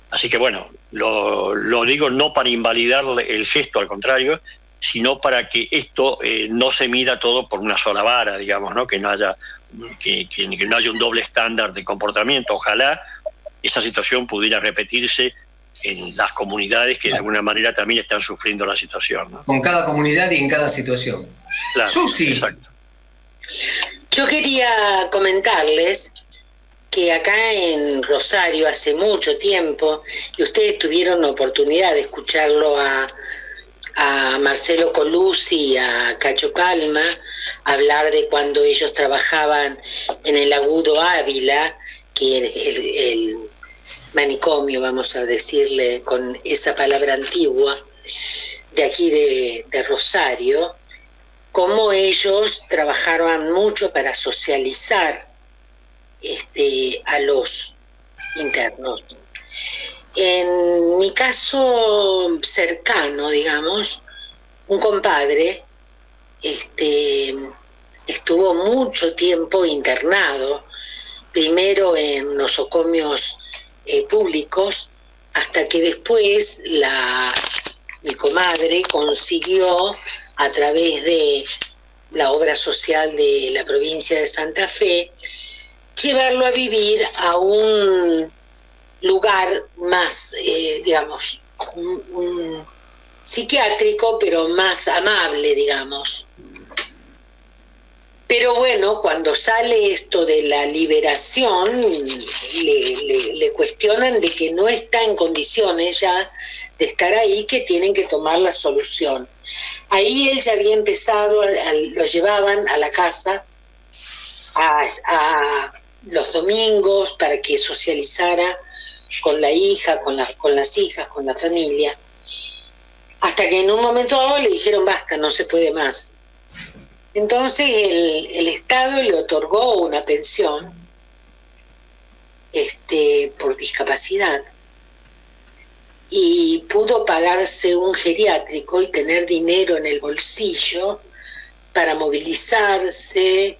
Así que bueno, lo digo no para invalidar el gesto, al contrario, sino para que esto no se mida todo por una sola vara, digamos, ¿no? Que no haya un doble estándar de comportamiento. Ojalá esa situación pudiera repetirse en las comunidades que de alguna manera también están sufriendo la situación, ¿no? Con cada comunidad y en cada situación. Claro, Susi. exacto. Yo quería comentarles que acá en Rosario hace mucho tiempo, y ustedes tuvieron la oportunidad de escucharlo a Marcelo Colucci y a Cacho Palma hablar de cuando ellos trabajaban en el Agudo Ávila, que el manicomio, vamos a decirle con esa palabra antigua, de aquí de Rosario, cómo ellos trabajaban mucho para socializar a los internos. En mi caso cercano, digamos, un compadre estuvo mucho tiempo internado, primero en nosocomios públicos, hasta que después mi comadre consiguió, a través de la obra social de la provincia de Santa Fe, llevarlo a vivir a un lugar más, digamos, un psiquiátrico, pero más amable, digamos. Pero bueno, cuando sale esto de la liberación, le cuestionan de que no está en condiciones ya de estar ahí, que tienen que tomar la solución. Ahí él ya había empezado, lo llevaban a la casa a los domingos para que socializara con la hija, con las hijas, con la familia, hasta que en un momento dado le dijeron basta, no se puede más. Entonces el Estado le otorgó una pensión por discapacidad y pudo pagarse un geriátrico y tener dinero en el bolsillo para movilizarse,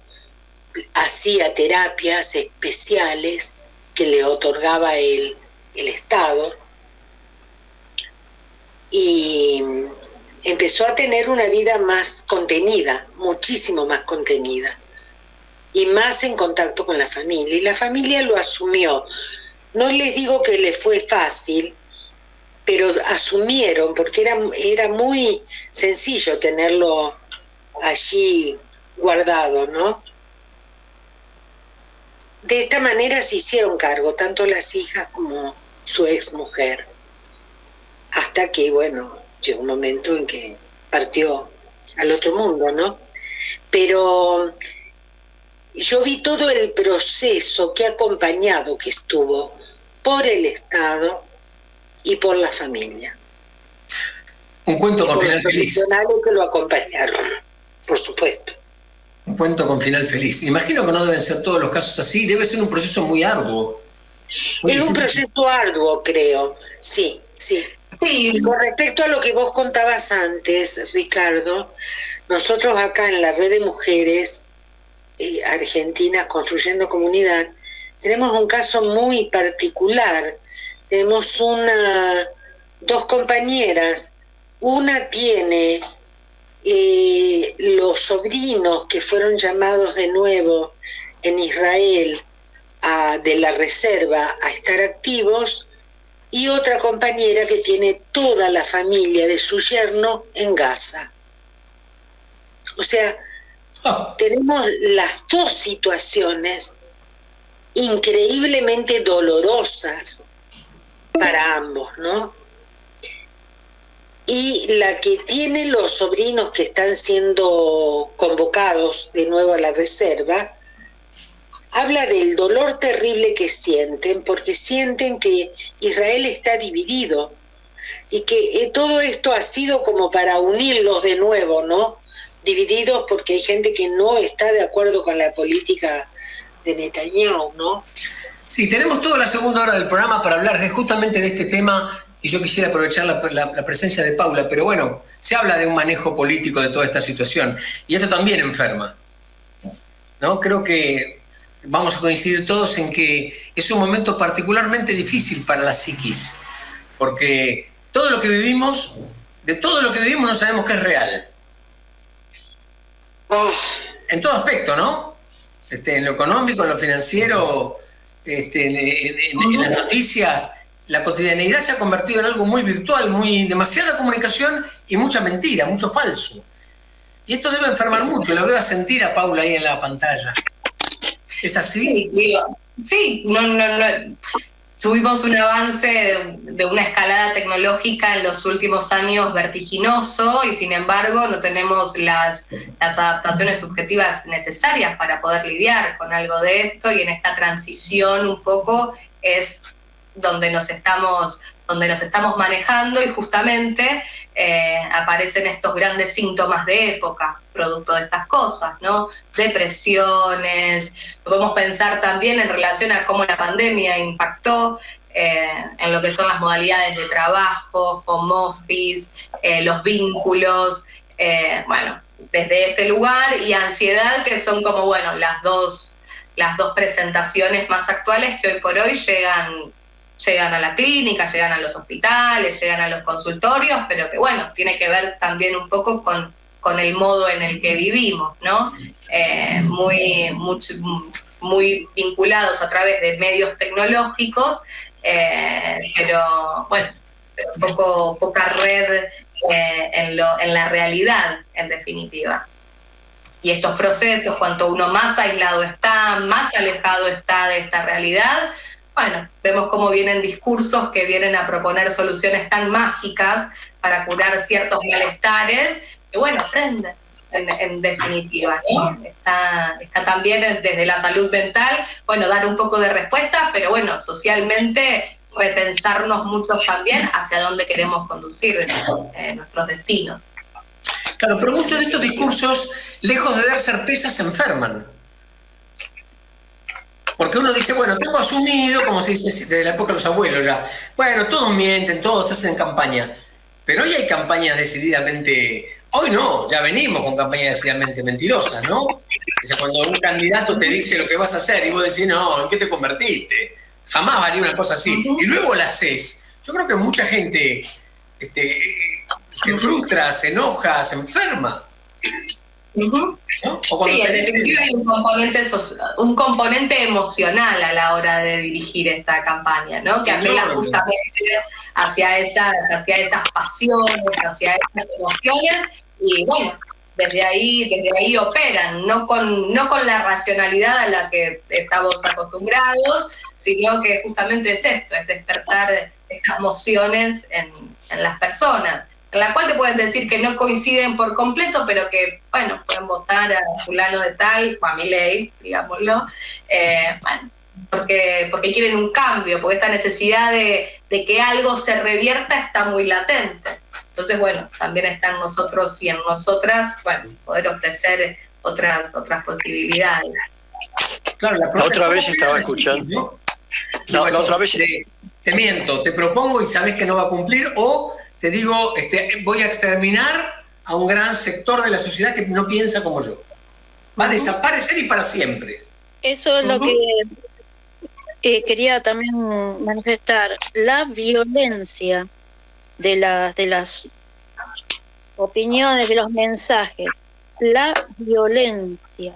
hacía terapias especiales que le otorgaba el Estado y empezó a tener una vida más contenida, muchísimo más contenida y más en contacto con la familia, y la familia lo asumió. No les digo que le fue fácil, pero asumieron, porque era muy sencillo tenerlo allí guardado, ¿no? De esta manera se hicieron cargo, tanto las hijas como su ex mujer, hasta que, bueno, llegó un momento en que partió al otro mundo, ¿no? Pero yo vi todo el proceso que acompañado que estuvo por el Estado y por la familia. Un cuento con final feliz. Profesionales que lo acompañaron, por supuesto. Un cuento con final feliz. Imagino que no deben ser todos los casos así, debe ser un proceso muy arduo. Es un proceso arduo, creo, sí. Y con respecto a lo que vos contabas antes, Ricardo, nosotros acá en la red de mujeres argentinas construyendo comunidad, tenemos un caso muy particular. Tenemos dos compañeras, una tiene los sobrinos que fueron llamados de nuevo en Israel de la reserva a estar activos, y otra compañera que tiene toda la familia de su yerno en Gaza. O sea, tenemos las dos situaciones increíblemente dolorosas para ambos, ¿no? Y la que tiene los sobrinos que están siendo convocados de nuevo a la reserva, habla del dolor terrible que sienten, porque sienten que Israel está dividido y que todo esto ha sido como para unirlos de nuevo, ¿no? Divididos porque hay gente que no está de acuerdo con la política Netanyahu, ¿no? Sí, tenemos toda la segunda hora del programa para hablar justamente de este tema y yo quisiera aprovechar la presencia de Paula, pero bueno, se habla de un manejo político de toda esta situación y esto también enferma, ¿no? Creo que vamos a coincidir todos en que es un momento particularmente difícil para la psiquis, porque de todo lo que vivimos no sabemos qué es real. En todo aspecto, ¿no? En lo económico, en lo financiero, en las noticias, la cotidianeidad se ha convertido en algo muy virtual, demasiada comunicación y mucha mentira, mucho falso. Y esto debe enfermar mucho, lo veo a sentir a Paula ahí en la pantalla. ¿Es así? Sí, no. Tuvimos un avance de una escalada tecnológica en los últimos años vertiginoso y sin embargo no tenemos las adaptaciones subjetivas necesarias para poder lidiar con algo de esto y en esta transición un poco es donde nos estamos manejando y justamente aparecen estos grandes síntomas de época, producto de estas cosas, ¿no? Depresiones, podemos pensar también en relación a cómo la pandemia impactó en lo que son las modalidades de trabajo, home office, los vínculos, desde este lugar y ansiedad que son como, bueno, las dos presentaciones más actuales que hoy por hoy llegan a la clínica, llegan a los hospitales, llegan a los consultorios, pero que bueno, tiene que ver también un poco con el modo en el que vivimos, ¿no? Muy vinculados a través de medios tecnológicos, pero bueno, poca red en la realidad, en definitiva. Y estos procesos, cuanto uno más aislado está, más alejado está de esta realidad, bueno, vemos cómo vienen discursos que vienen a proponer soluciones tan mágicas para curar ciertos malestares, que bueno, aprenden, en definitiva, ¿no? Está también desde la salud mental, bueno, dar un poco de respuesta, pero bueno, socialmente repensarnos muchos también hacia dónde queremos conducir nuestros destinos. Claro, pero muchos de estos discursos, lejos de dar certezas, se enferman. Porque uno dice, bueno, tengo asumido, como se dice desde la época de los abuelos ya, bueno, todos mienten, todos hacen campaña, pero hoy hay campañas decididamente, hoy no, ya venimos con campañas decididamente mentirosas, ¿no? O sea, cuando un candidato te dice lo que vas a hacer y vos decís, no, ¿en qué te convertiste? Jamás haría una cosa así, y luego la haces. Yo creo que mucha gente se frustra, se enoja, se enferma. ¿No? Sí, en definitiva hay un componente emocional a la hora de dirigir esta campaña, ¿no? Que apela justamente hacia esas pasiones, hacia esas emociones, y bueno, desde ahí operan, no con la racionalidad a la que estamos acostumbrados, sino que justamente es esto, es despertar estas emociones en las personas, en la cual te pueden decir que no coinciden por completo, pero que, bueno, pueden votar a fulano de tal, o a Milei, digámoslo, bueno, porque quieren un cambio, porque esta necesidad de que algo se revierta está muy latente. Entonces, bueno, también está en nosotros y en nosotras, bueno, poder ofrecer otras posibilidades. Claro, la otra vez estaba escuchando. La otra vez te miento, te propongo y sabes que no va a cumplir, o te digo, voy a exterminar a un gran sector de la sociedad que no piensa como yo. Va a desaparecer y para siempre. Eso es lo que quería también manifestar. La violencia de las opiniones, de los mensajes. La violencia.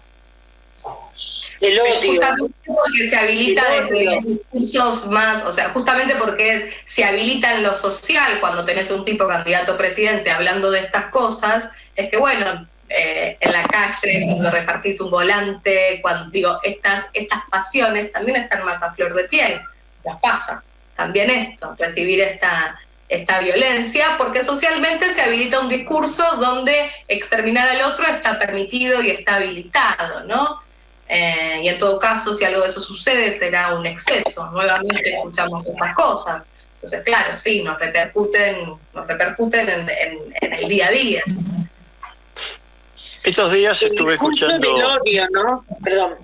El odio. Justamente porque se habilita desde los discursos más, o sea, justamente porque se habilita en lo social cuando tenés un tipo candidato a presidente hablando de estas cosas, es que bueno, en la calle, cuando repartís un volante, cuando digo, estas pasiones también están más a flor de piel, las pasa. También esto, recibir esta violencia, porque socialmente se habilita un discurso donde exterminar al otro está permitido y está habilitado, ¿no? Y en todo caso, si algo de eso sucede, será un exceso. Nuevamente escuchamos estas cosas. Entonces, claro, sí, nos repercuten en el día a día. Estos días estuve escuchando... del odio, ¿no? Perdón.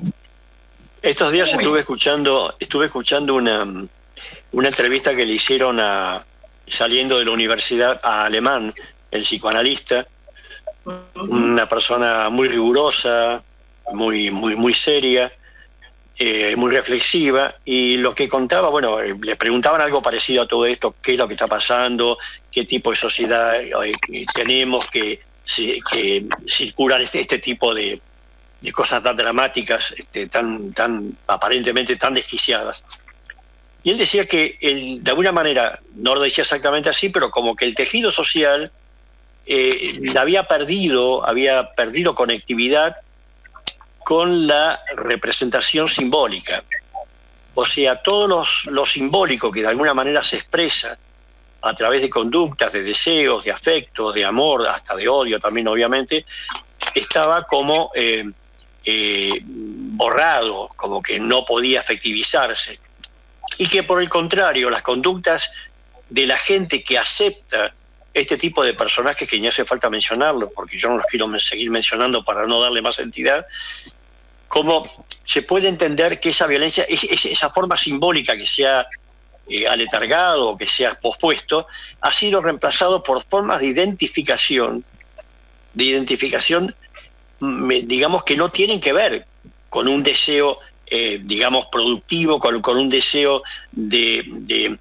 Estos días estuve escuchando una entrevista que le hicieron saliendo de la universidad a Alemán, el psicoanalista, una persona muy rigurosa, muy seria, muy reflexiva, y lo que contaba, bueno, le preguntaban algo parecido a todo esto: qué es lo que está pasando, qué tipo de sociedad tenemos, que circulan este tipo de cosas tan dramáticas, tan aparentemente tan desquiciadas. Y él decía que de alguna manera, no lo decía exactamente así, pero como que el tejido social había perdido conectividad con la representación simbólica. O sea, todo lo simbólico que de alguna manera se expresa a través de conductas, de deseos, de afectos, de amor, hasta de odio también, obviamente, estaba como borrado, como que no podía efectivizarse. Y que por el contrario, las conductas de la gente que acepta este tipo de personajes, que ni hace falta mencionarlos, porque yo no los quiero seguir mencionando para no darle más entidad, cómo se puede entender que esa violencia, esa forma simbólica que se ha aletargado, que se ha pospuesto, ha sido reemplazado por formas de identificación, digamos, que no tienen que ver con un deseo, digamos, productivo, con un deseo de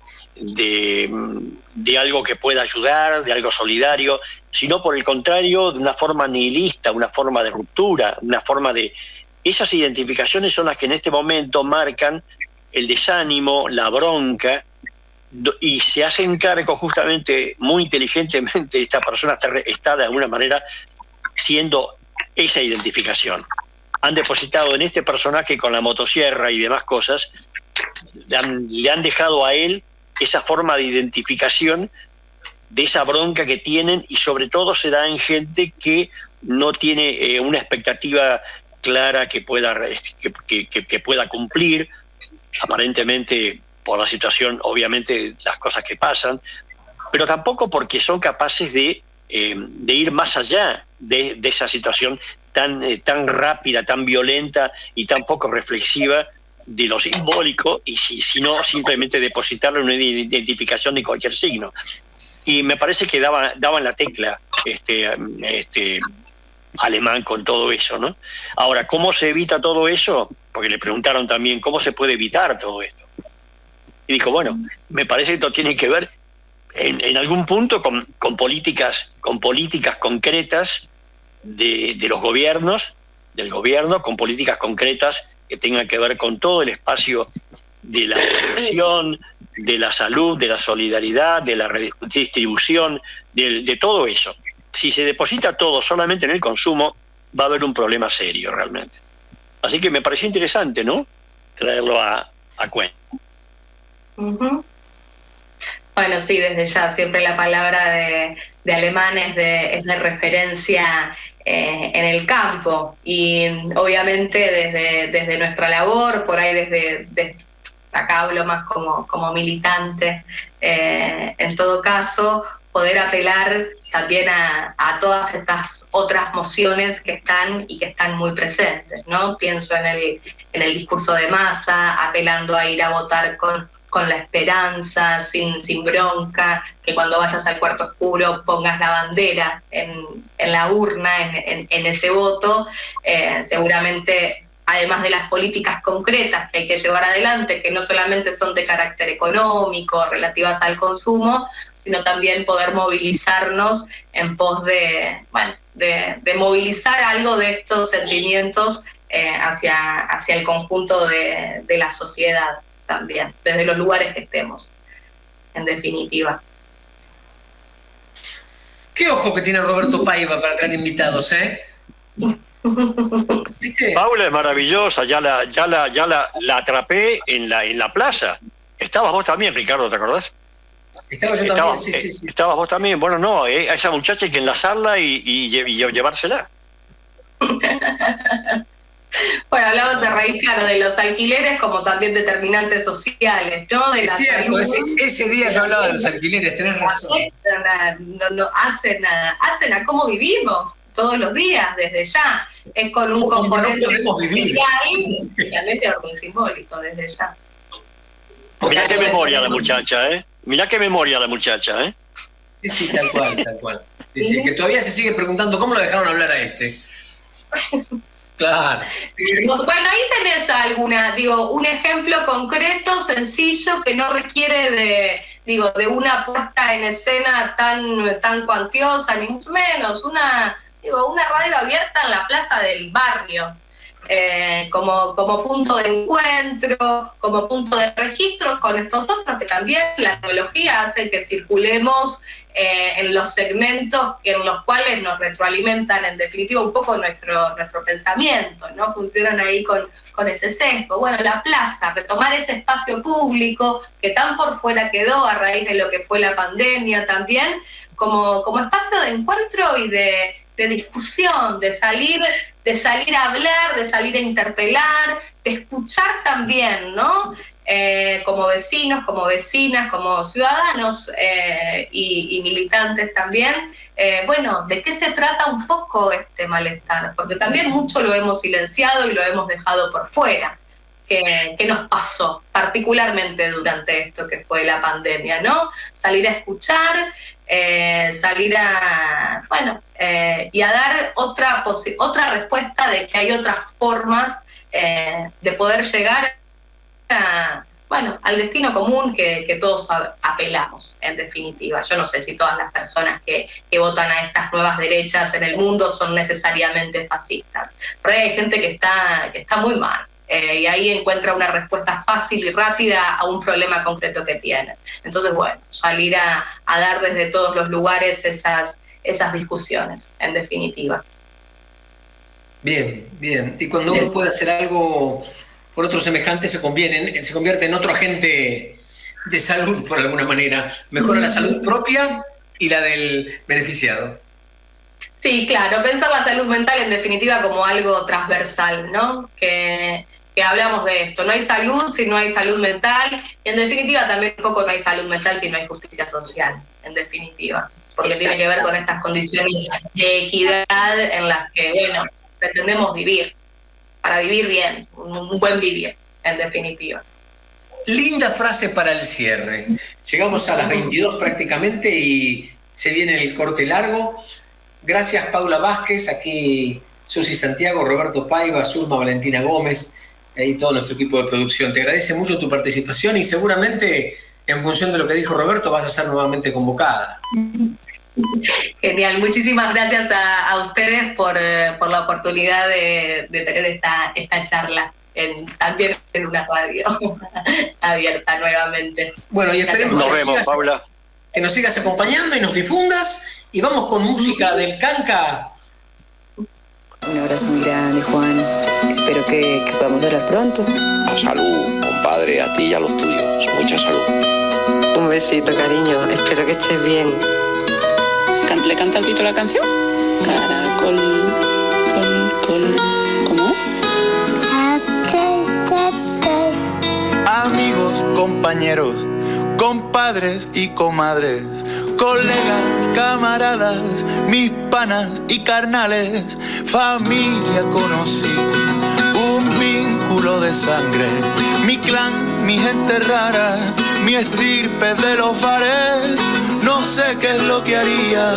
algo que pueda ayudar, de algo solidario, sino por el contrario, de una forma nihilista, una forma de ruptura, una forma de... Esas identificaciones son las que en este momento marcan el desánimo, la bronca, y se hacen cargo justamente, muy inteligentemente, esta persona está de alguna manera siendo esa identificación. Han depositado en este personaje con la motosierra y demás cosas, le han dejado a él esa forma de identificación de esa bronca que tienen, y sobre todo se da en gente que no tiene una expectativa clara que pueda cumplir, aparentemente por la situación, obviamente, las cosas que pasan, pero tampoco porque son capaces de ir más allá de esa situación tan rápida, tan violenta y tan poco reflexiva de lo simbólico, y sino simplemente depositarlo en una identificación de cualquier signo. Y me parece que daban la tecla Alemán con todo eso, ¿no? Ahora, ¿cómo se evita todo eso? Porque le preguntaron también cómo se puede evitar todo esto. Y dijo, bueno, me parece que esto tiene que ver en algún punto con políticas concretas de los gobiernos, del gobierno, con políticas concretas que tengan que ver con todo el espacio de la producción, de la salud, de la solidaridad, de la redistribución, de todo eso. Si se deposita todo solamente en el consumo, va a haber un problema serio realmente. Así que me pareció interesante, ¿no?, traerlo a cuenta. Uh-huh. Bueno, sí, desde ya siempre la palabra de Alemán es de referencia en el campo, y obviamente desde nuestra labor, por ahí desde acá hablo más como militante, en todo caso, poder apelar también a todas estas otras mociones que están muy presentes, ¿no? Pienso en el discurso de masa, apelando a ir a votar con la esperanza, sin bronca, que cuando vayas al cuarto oscuro pongas la bandera en la urna, en ese voto. Seguramente, además de las políticas concretas que hay que llevar adelante, que no solamente son de carácter económico, relativas al consumo, sino también poder movilizarnos en pos de movilizar algo de estos sentimientos hacia el conjunto de la sociedad también, desde los lugares que estemos, en definitiva. Qué ojo que tiene Roberto Paiva para traer invitados, ¿eh? ¿Viste? Paula es maravillosa, ya la atrapé en la plaza. Estabas vos también, Ricardo, ¿te acordás? Estaba yo también, sí. Estabas vos también. Bueno, no, a esa muchacha hay que enlazarla y llevársela. Bueno, hablamos de raíz, claro, de los alquileres como también determinantes sociales, ¿no? Es cierto, ese día yo hablaba de los alquileres, tenés razón. Hacen a cómo vivimos todos los días, desde ya. Es con un componente social, realmente simbólico, desde ya. Mirá qué memoria la muchacha, ¿eh? Mirá qué memoria la muchacha, ¿eh? Sí, tal cual, tal cual. Sí, que todavía se sigue preguntando cómo lo dejaron hablar a este. Claro. Bueno, ahí tenés un ejemplo concreto, sencillo, que no requiere de una puesta en escena tan cuantiosa, ni mucho menos, una radio abierta en la plaza del barrio, como punto de encuentro, como punto de registro con estos otros, que también la tecnología hace que circulemos en los segmentos en los cuales nos retroalimentan en definitiva un poco nuestro pensamiento, ¿no? Funcionan ahí con ese sesgo. Bueno, la plaza, retomar ese espacio público que tan por fuera quedó a raíz de lo que fue la pandemia también, como espacio de encuentro y de discusión, de salir a hablar, de salir a interpelar, de escuchar también, ¿no? Como vecinos, como vecinas, como ciudadanos y militantes también, ¿de qué se trata un poco este malestar? Porque también mucho lo hemos silenciado y lo hemos dejado por fuera. ¿Qué nos pasó, particularmente durante esto que fue la pandemia, ¿no? Salir a escuchar, salir a, y a dar otra respuesta de que hay otras formas de poder llegar al destino común que todos apelamos, en definitiva. Yo no sé si todas las personas que votan a estas nuevas derechas en el mundo son necesariamente fascistas, pero hay gente que está muy mal. Y ahí encuentra una respuesta fácil y rápida a un problema concreto que tiene. Entonces, salir a dar desde todos los lugares esas discusiones, en definitiva. Bien, bien. Y cuando uno puede hacer algo por otro semejante, se convierte en otro agente de salud, por alguna manera. Mejora la salud propia y la del beneficiado. Sí, claro, pensar la salud mental en definitiva como algo transversal, ¿no? Que hablamos de esto. No hay salud si no hay salud mental, y en definitiva también un poco no hay salud mental si no hay justicia social, en definitiva. Porque tiene que ver con estas condiciones de equidad en las que, pretendemos vivir, para vivir bien, un buen vivir, en definitiva. Linda frase para el cierre. Llegamos a las 22 prácticamente y se viene el corte largo. Gracias, Paula Vázquez, aquí Susi Santiago, Roberto Paiva, Zulma, Valentina Gómez y todo nuestro equipo de producción. Te agradece mucho tu participación y seguramente, en función de lo que dijo Roberto, vas a ser nuevamente convocada. Genial, muchísimas gracias a ustedes por la oportunidad de tener esta charla. También en una radio abierta nuevamente. Bueno, y esperemos nos vemos, Paula. Que nos sigas acompañando y nos difundas. Y vamos con música del Canca. Un abrazo muy grande, Juan. Espero que podamos hablar pronto. Salud, compadre, a ti y a los tuyos. Mucha salud. Un besito, cariño. Espero que estés bien. ¿Le canta el título de la canción? Caracol, ¿cómo? Amigos, compañeros, compadres y comadres, colegas, camaradas, mis panas y carnales, familia conocí, un vínculo de sangre, mi clan, mi gente rara, mi estirpe de los bares. No sé qué es lo que haría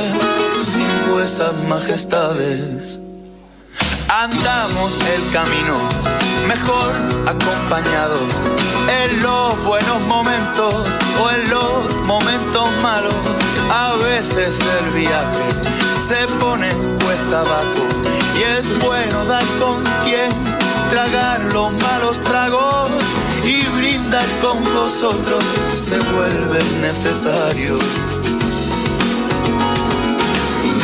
sin vuestras majestades. Andamos el camino mejor acompañados, en los buenos momentos o en los momentos malos. A veces el viaje se pone cuesta abajo y es bueno dar con quien tragar los malos tragos, y brindar con vosotros se vuelve necesario.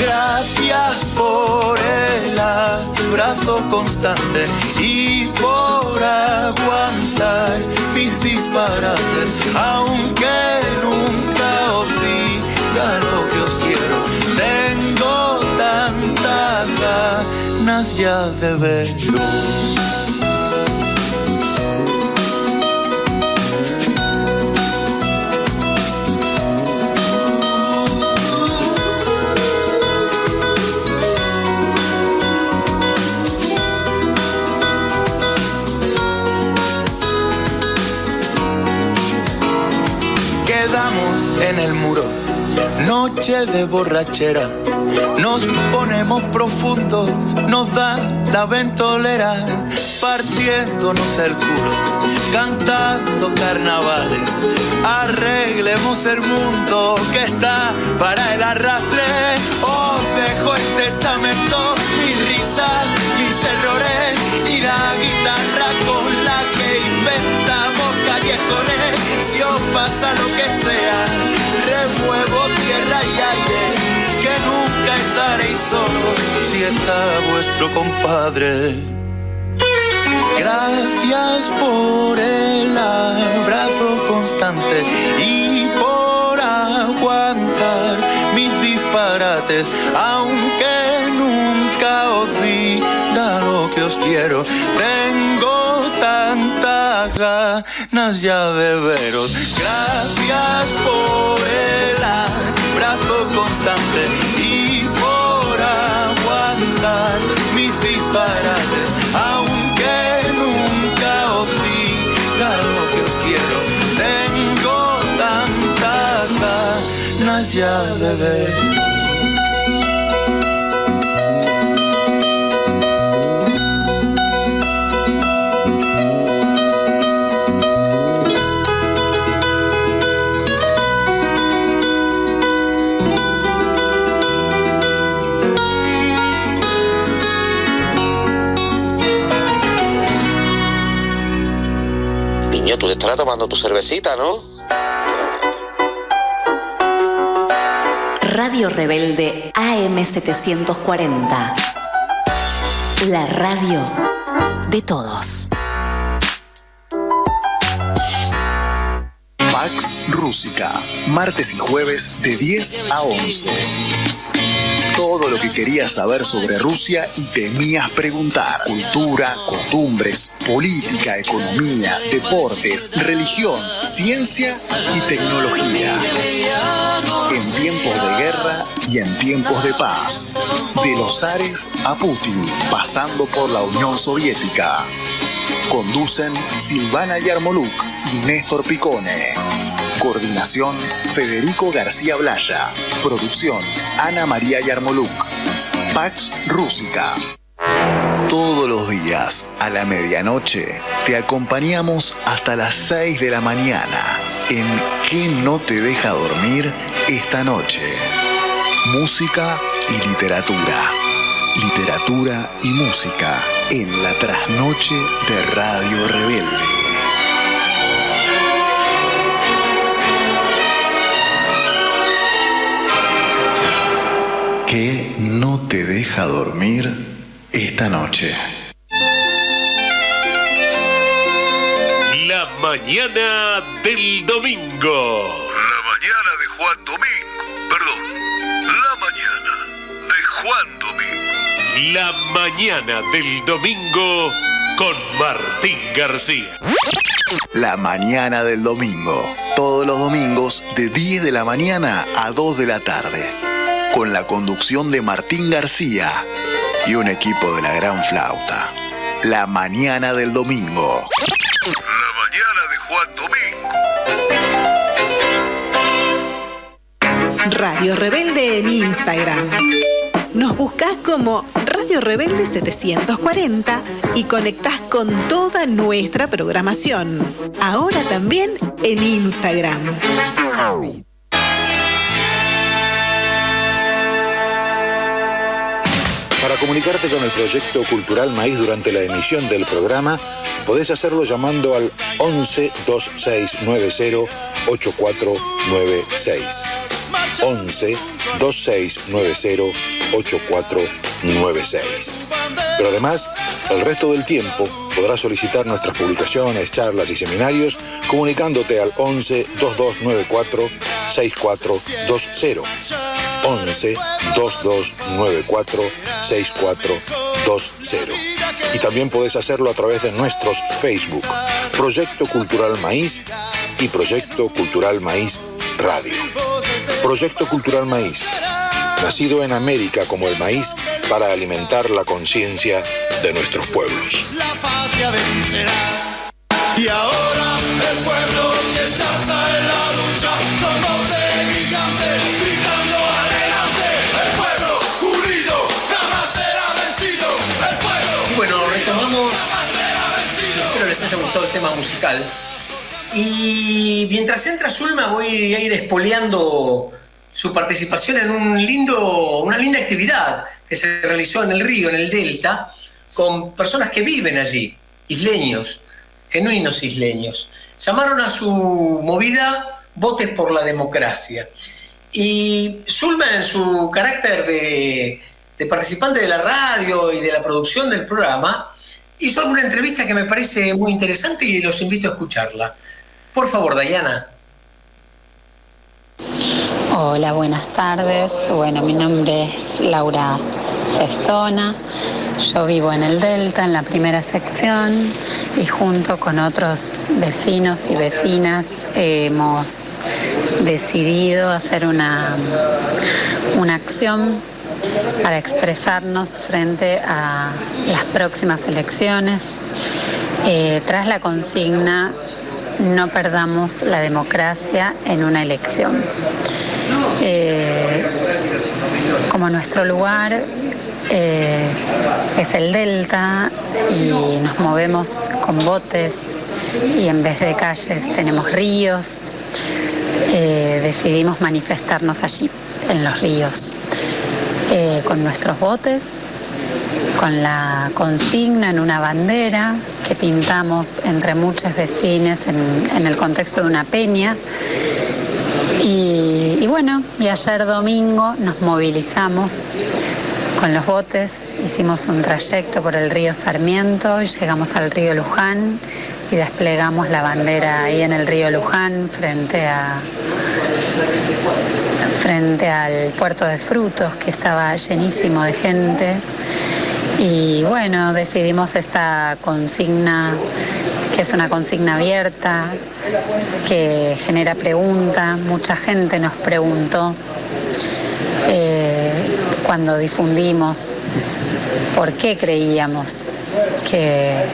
Gracias por el abrazo constante y por aguantar mis disparates, aunque nunca os diga lo que os quiero. Tengo tantas ganas ya de veros. quedamos en el muro, noche de borrachera. Nos ponemos profundos, nos da la ventolera, partiéndonos el culo, cantando carnavales. Arreglemos el mundo que está para el arrastre. Os dejo el testamento, mis risas, mis errores y la guitarra con la que inventamos callejones. Si os pasa lo que sea, remuevo tierra y aire, que nunca estaréis solos si está vuestro compadre. Gracias por el abrazo constante y por aguantar mis disparates, aunque nunca os diga lo que os quiero. Tengo tantas ganas ya de veros. Gracias por el abrazo constante y por aguantar mis disparates, aunque nunca os diga lo que os quiero. Tengo tantas ganas ya de ver. Tú te estarás tomando tu cervecita, ¿no? Radio Rebelde AM740. La radio de todos. Pax Rúsica, martes y jueves de 10 a 11. Todo lo que querías saber sobre Rusia y temías preguntar. Cultura, costumbres, política, economía, deportes, religión, ciencia y tecnología. En tiempos de guerra y en tiempos de paz. De los zares a Putin, pasando por la Unión Soviética. Conducen Silvana Yarmoluk y Néstor Picone. Coordinación, Federico García Blaya. Producción, Ana María Yarmoluk. Pax Rúsica. Todos los días, a la medianoche, te acompañamos hasta las 6 de la mañana en ¿Qué no te deja dormir esta noche? Música y literatura. Literatura y música en la trasnoche de Radio Rebelde. ¿Qué no te deja dormir esta noche? La mañana del domingo. La mañana de Juan Domingo. Perdón. La mañana de Juan Domingo. La mañana del domingo con Martín García. La mañana del domingo. Todos los domingos de 10 de la mañana a 2 de la tarde. Con la conducción de Martín García y un equipo de la gran flauta. La mañana del domingo. La mañana de Juan Domingo. Radio Rebelde en Instagram. Nos buscás como Radio Rebelde 740 y conectás con toda nuestra programación. Ahora también en Instagram. Para comunicarte con el Proyecto Cultural Maíz durante la emisión del programa, podés hacerlo llamando al 11 2690 8496. 11 2690 8496. Pero además, el resto del tiempo podrás solicitar nuestras publicaciones, charlas y seminarios comunicándote al 11 2294 6420. 11 2294 6420. Y también podés hacerlo a través de nuestros Facebook, Proyecto Cultural Maíz y Proyecto Cultural Maíz Radio. Proyecto Cultural Maíz, nacido en América como el maíz para alimentar la conciencia de nuestros pueblos. La patria vencerá. Y ahora el pueblo que se alza en la lucha. haya gustado el tema musical. Y mientras entra Zulma voy a ir espoleando su participación en una linda actividad que se realizó en el río, en el Delta, con personas que viven allí, isleños, genuinos isleños. Llamaron a su movida Votes por la Democracia. Y Zulma, en su carácter de participante de la radio y de la producción del programa, hizo alguna entrevista que me parece muy interesante y los invito a escucharla. Por favor, Dayana. Hola, buenas tardes. Bueno, mi nombre es Laura Sestona. Yo vivo en el Delta, en la primera sección, y junto con otros vecinos y vecinas hemos decidido hacer una acción para expresarnos frente a las próximas elecciones, tras la consigna "No perdamos la democracia en una elección". Como nuestro lugar es el Delta y nos movemos con botes y en vez de calles tenemos ríos, decidimos manifestarnos allí, en los ríos, con nuestros botes, con la consigna en una bandera que pintamos entre muchos vecinos en el contexto de una peña. Y bueno, y ayer domingo nos movilizamos con los botes, hicimos un trayecto por el río Sarmiento y llegamos al río Luján y desplegamos la bandera ahí en el río Luján frente al puerto de Frutos, que estaba llenísimo de gente. Y bueno, decidimos esta consigna, que es una consigna abierta, que genera preguntas. Mucha gente nos preguntó cuando difundimos por qué creíamos que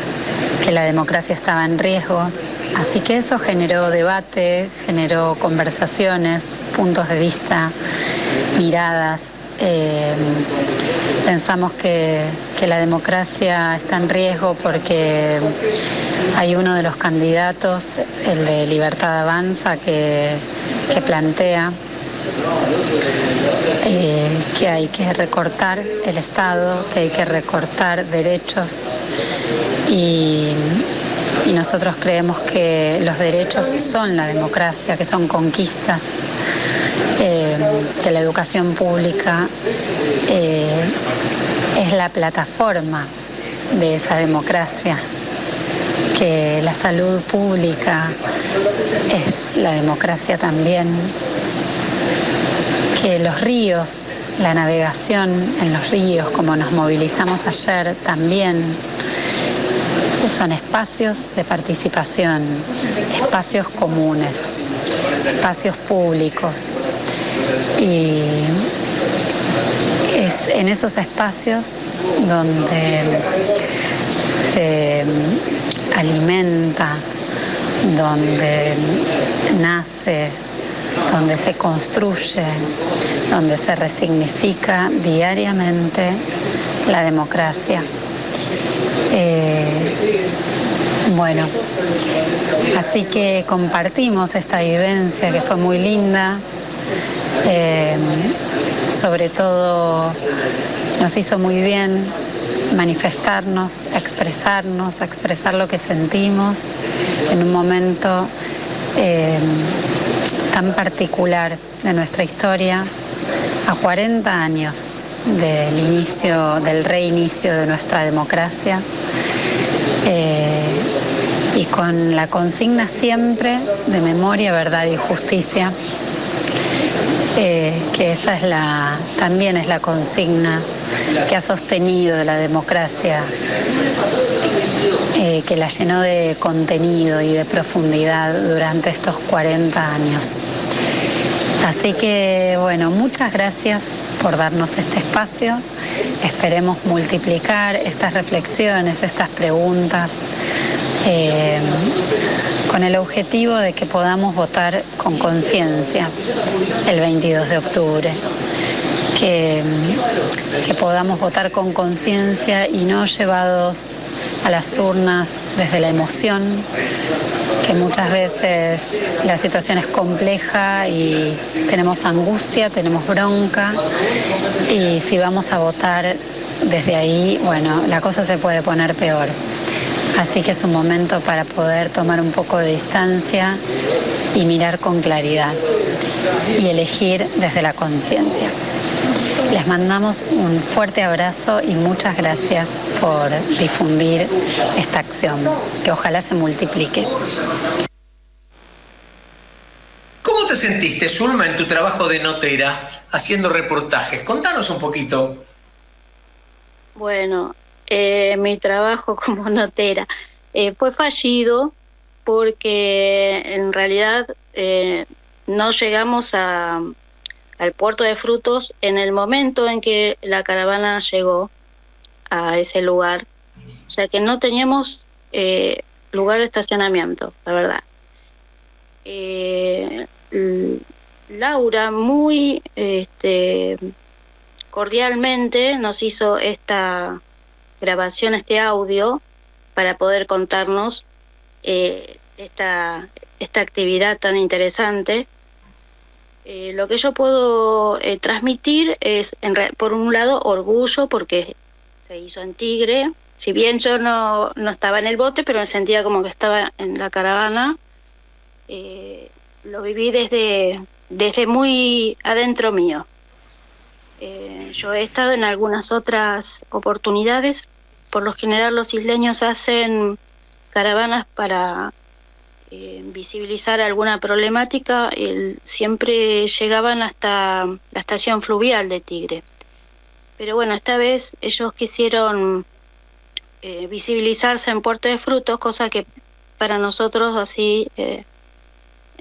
la democracia estaba en riesgo. Así que eso generó debate, generó conversaciones, puntos de vista, miradas. Pensamos que la democracia está en riesgo porque hay uno de los candidatos, el de Libertad Avanza, que plantea que hay que recortar el Estado, que hay que recortar derechos y nosotros creemos que los derechos son la democracia, que son conquistas, que la educación pública es la plataforma de esa democracia, que la salud pública es la democracia también, que los ríos, la navegación en los ríos, como nos movilizamos ayer, también son espacios de participación, espacios comunes, espacios públicos. Y es en esos espacios donde se alimenta, donde nace, donde se construye, donde se resignifica diariamente la democracia. Bueno, así que compartimos esta vivencia que fue muy linda. Sobre todo nos hizo muy bien manifestarnos, expresarnos, expresar lo que sentimos en un momento tan particular de nuestra historia, a 40 años del reinicio de nuestra democracia, y con la consigna siempre de memoria, verdad y justicia, que esa también es la consigna que ha sostenido la democracia, que la llenó de contenido y de profundidad durante estos 40 años. Así que, bueno, muchas gracias por darnos este espacio. Esperemos multiplicar estas reflexiones, estas preguntas, con el objetivo de que podamos votar con conciencia el 22 de octubre. Que podamos votar con conciencia y no llevados a las urnas desde la emoción, que muchas veces la situación es compleja y tenemos angustia, tenemos bronca, y si vamos a votar desde ahí, bueno, la cosa se puede poner peor. Así que es un momento para poder tomar un poco de distancia y mirar con claridad y elegir desde la conciencia. Les mandamos un fuerte abrazo y muchas gracias por difundir esta acción, que ojalá se multiplique. ¿Cómo te sentiste, Zulma, en tu trabajo de notera, haciendo reportajes? Contanos un poquito. Bueno, mi trabajo como notera fue fallido porque en realidad no llegamos al puerto de Frutos en el momento en que la caravana llegó a ese lugar, o sea que no teníamos lugar de estacionamiento, la verdad. Laura muy cordialmente nos hizo esta grabación, este audio, para poder contarnos esta actividad tan interesante. Lo que yo puedo transmitir es, por un lado, orgullo porque se hizo en Tigre. Si bien yo no estaba en el bote, pero me sentía como que estaba en la caravana. Lo viví desde muy adentro mío. Yo he estado en algunas otras oportunidades. Por lo general los isleños hacen caravanas para visibilizar alguna problemática. Siempre llegaban hasta la estación fluvial de Tigre. Pero bueno, esta vez ellos quisieron visibilizarse en Puerto de Frutos, cosa que para nosotros así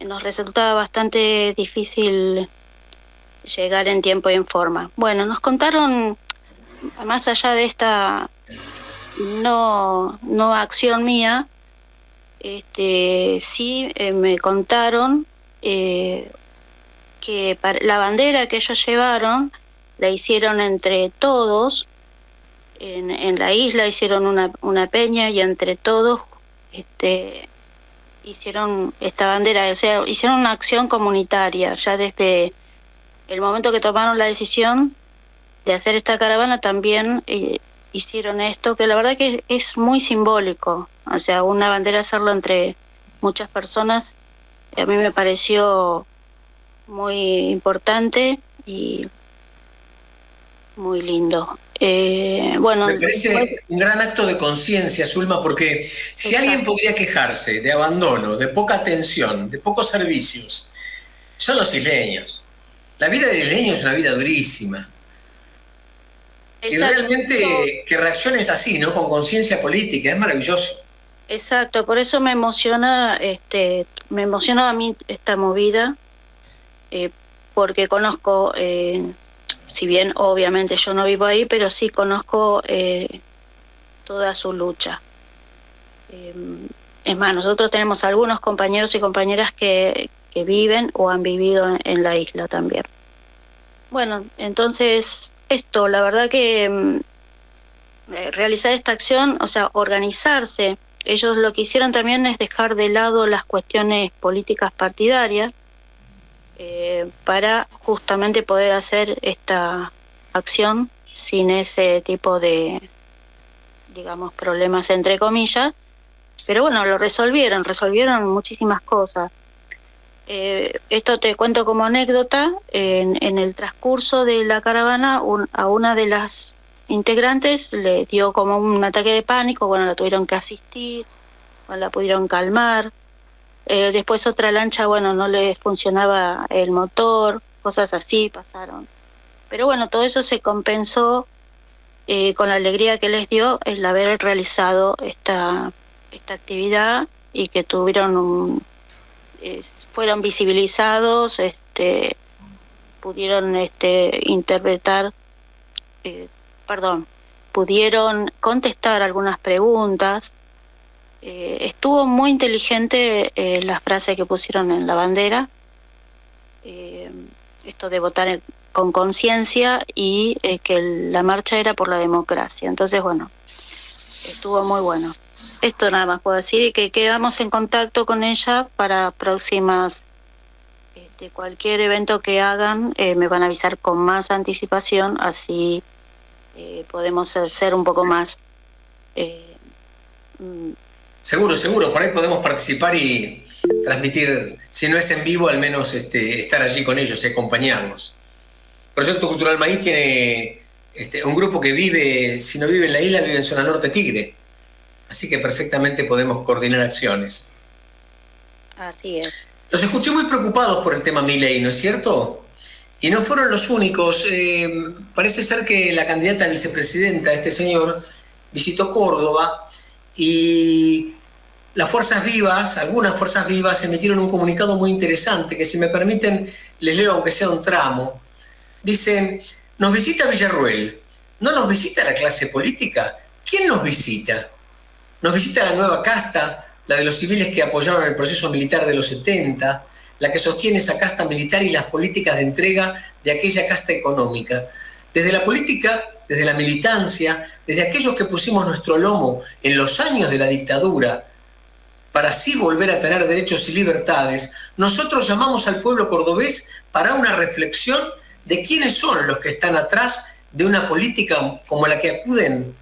nos resultaba bastante difícil llegar en tiempo y en forma. Bueno, nos contaron, más allá de esta no acción mía, sí me contaron que la bandera que ellos llevaron la hicieron entre todos, en la isla hicieron una peña y entre todos hicieron esta bandera, o sea, hicieron una acción comunitaria. Ya desde el momento que tomaron la decisión de hacer esta caravana también hicieron esto, que la verdad que es muy simbólico. O sea, una bandera, hacerlo entre muchas personas, a mí me pareció muy importante y muy lindo. Bueno, me parece un gran acto de conciencia, Zulma, porque si exacto, alguien podría quejarse de abandono, de poca atención, de pocos servicios, son los isleños. La vida del isleño es una vida durísima. Exacto. Y realmente que reacciones así, ¿no? Con conciencia política, es maravilloso. Exacto, por eso me emociona a mí esta movida, porque conozco, si bien obviamente yo no vivo ahí, pero sí conozco toda su lucha. Es más, nosotros tenemos algunos compañeros y compañeras que viven o han vivido en la isla también. Bueno, entonces esto, la verdad que realizar esta acción, o sea, organizarse, ellos lo que hicieron también es dejar de lado las cuestiones políticas partidarias para justamente poder hacer esta acción sin ese tipo de, digamos, problemas entre comillas. Pero bueno, lo resolvieron muchísimas cosas. Esto te cuento como anécdota. En el transcurso de la caravana, a una de las integrantes le dio como un ataque de pánico. Bueno, la tuvieron que asistir, la pudieron calmar. Después otra lancha, bueno, no le funcionaba el motor, cosas así pasaron. Pero bueno, todo eso se compensó con la alegría que les dio el haber realizado esta actividad y que fueron visibilizados, pudieron pudieron contestar algunas preguntas. Estuvo muy inteligente la frase que pusieron en la bandera, esto de votar con conciencia y que la marcha era por la democracia. Entonces, bueno, estuvo muy bueno. Esto nada más puedo decir, y que quedamos en contacto con ella para próximas, cualquier evento que hagan, me van a avisar con más anticipación, así podemos ser un poco más... Seguro, por ahí podemos participar y transmitir, si no es en vivo, al menos estar allí con ellos y acompañarnos. Proyecto Cultural Maíz tiene un grupo que vive, si no vive en la isla, vive en zona norte Tigre, así que perfectamente podemos coordinar acciones. Así es. Los escuché muy preocupados por el tema Milei, ¿no es cierto? Y no fueron los únicos. Parece ser que la candidata a vicepresidenta, este señor, visitó Córdoba y las fuerzas vivas, algunas fuerzas vivas, emitieron un comunicado muy interesante que, si me permiten, les leo aunque sea un tramo. Dicen: nos visita Villarruel, ¿no nos visita la clase política? ¿Quién nos visita? Nos visita la nueva casta, la de los civiles que apoyaron el proceso militar de los 70, la que sostiene esa casta militar y las políticas de entrega de aquella casta económica. Desde la política, desde la militancia, desde aquellos que pusimos nuestro lomo en los años de la dictadura, para así volver a tener derechos y libertades, nosotros llamamos al pueblo cordobés para una reflexión de quiénes son los que están atrás de una política como la que acuden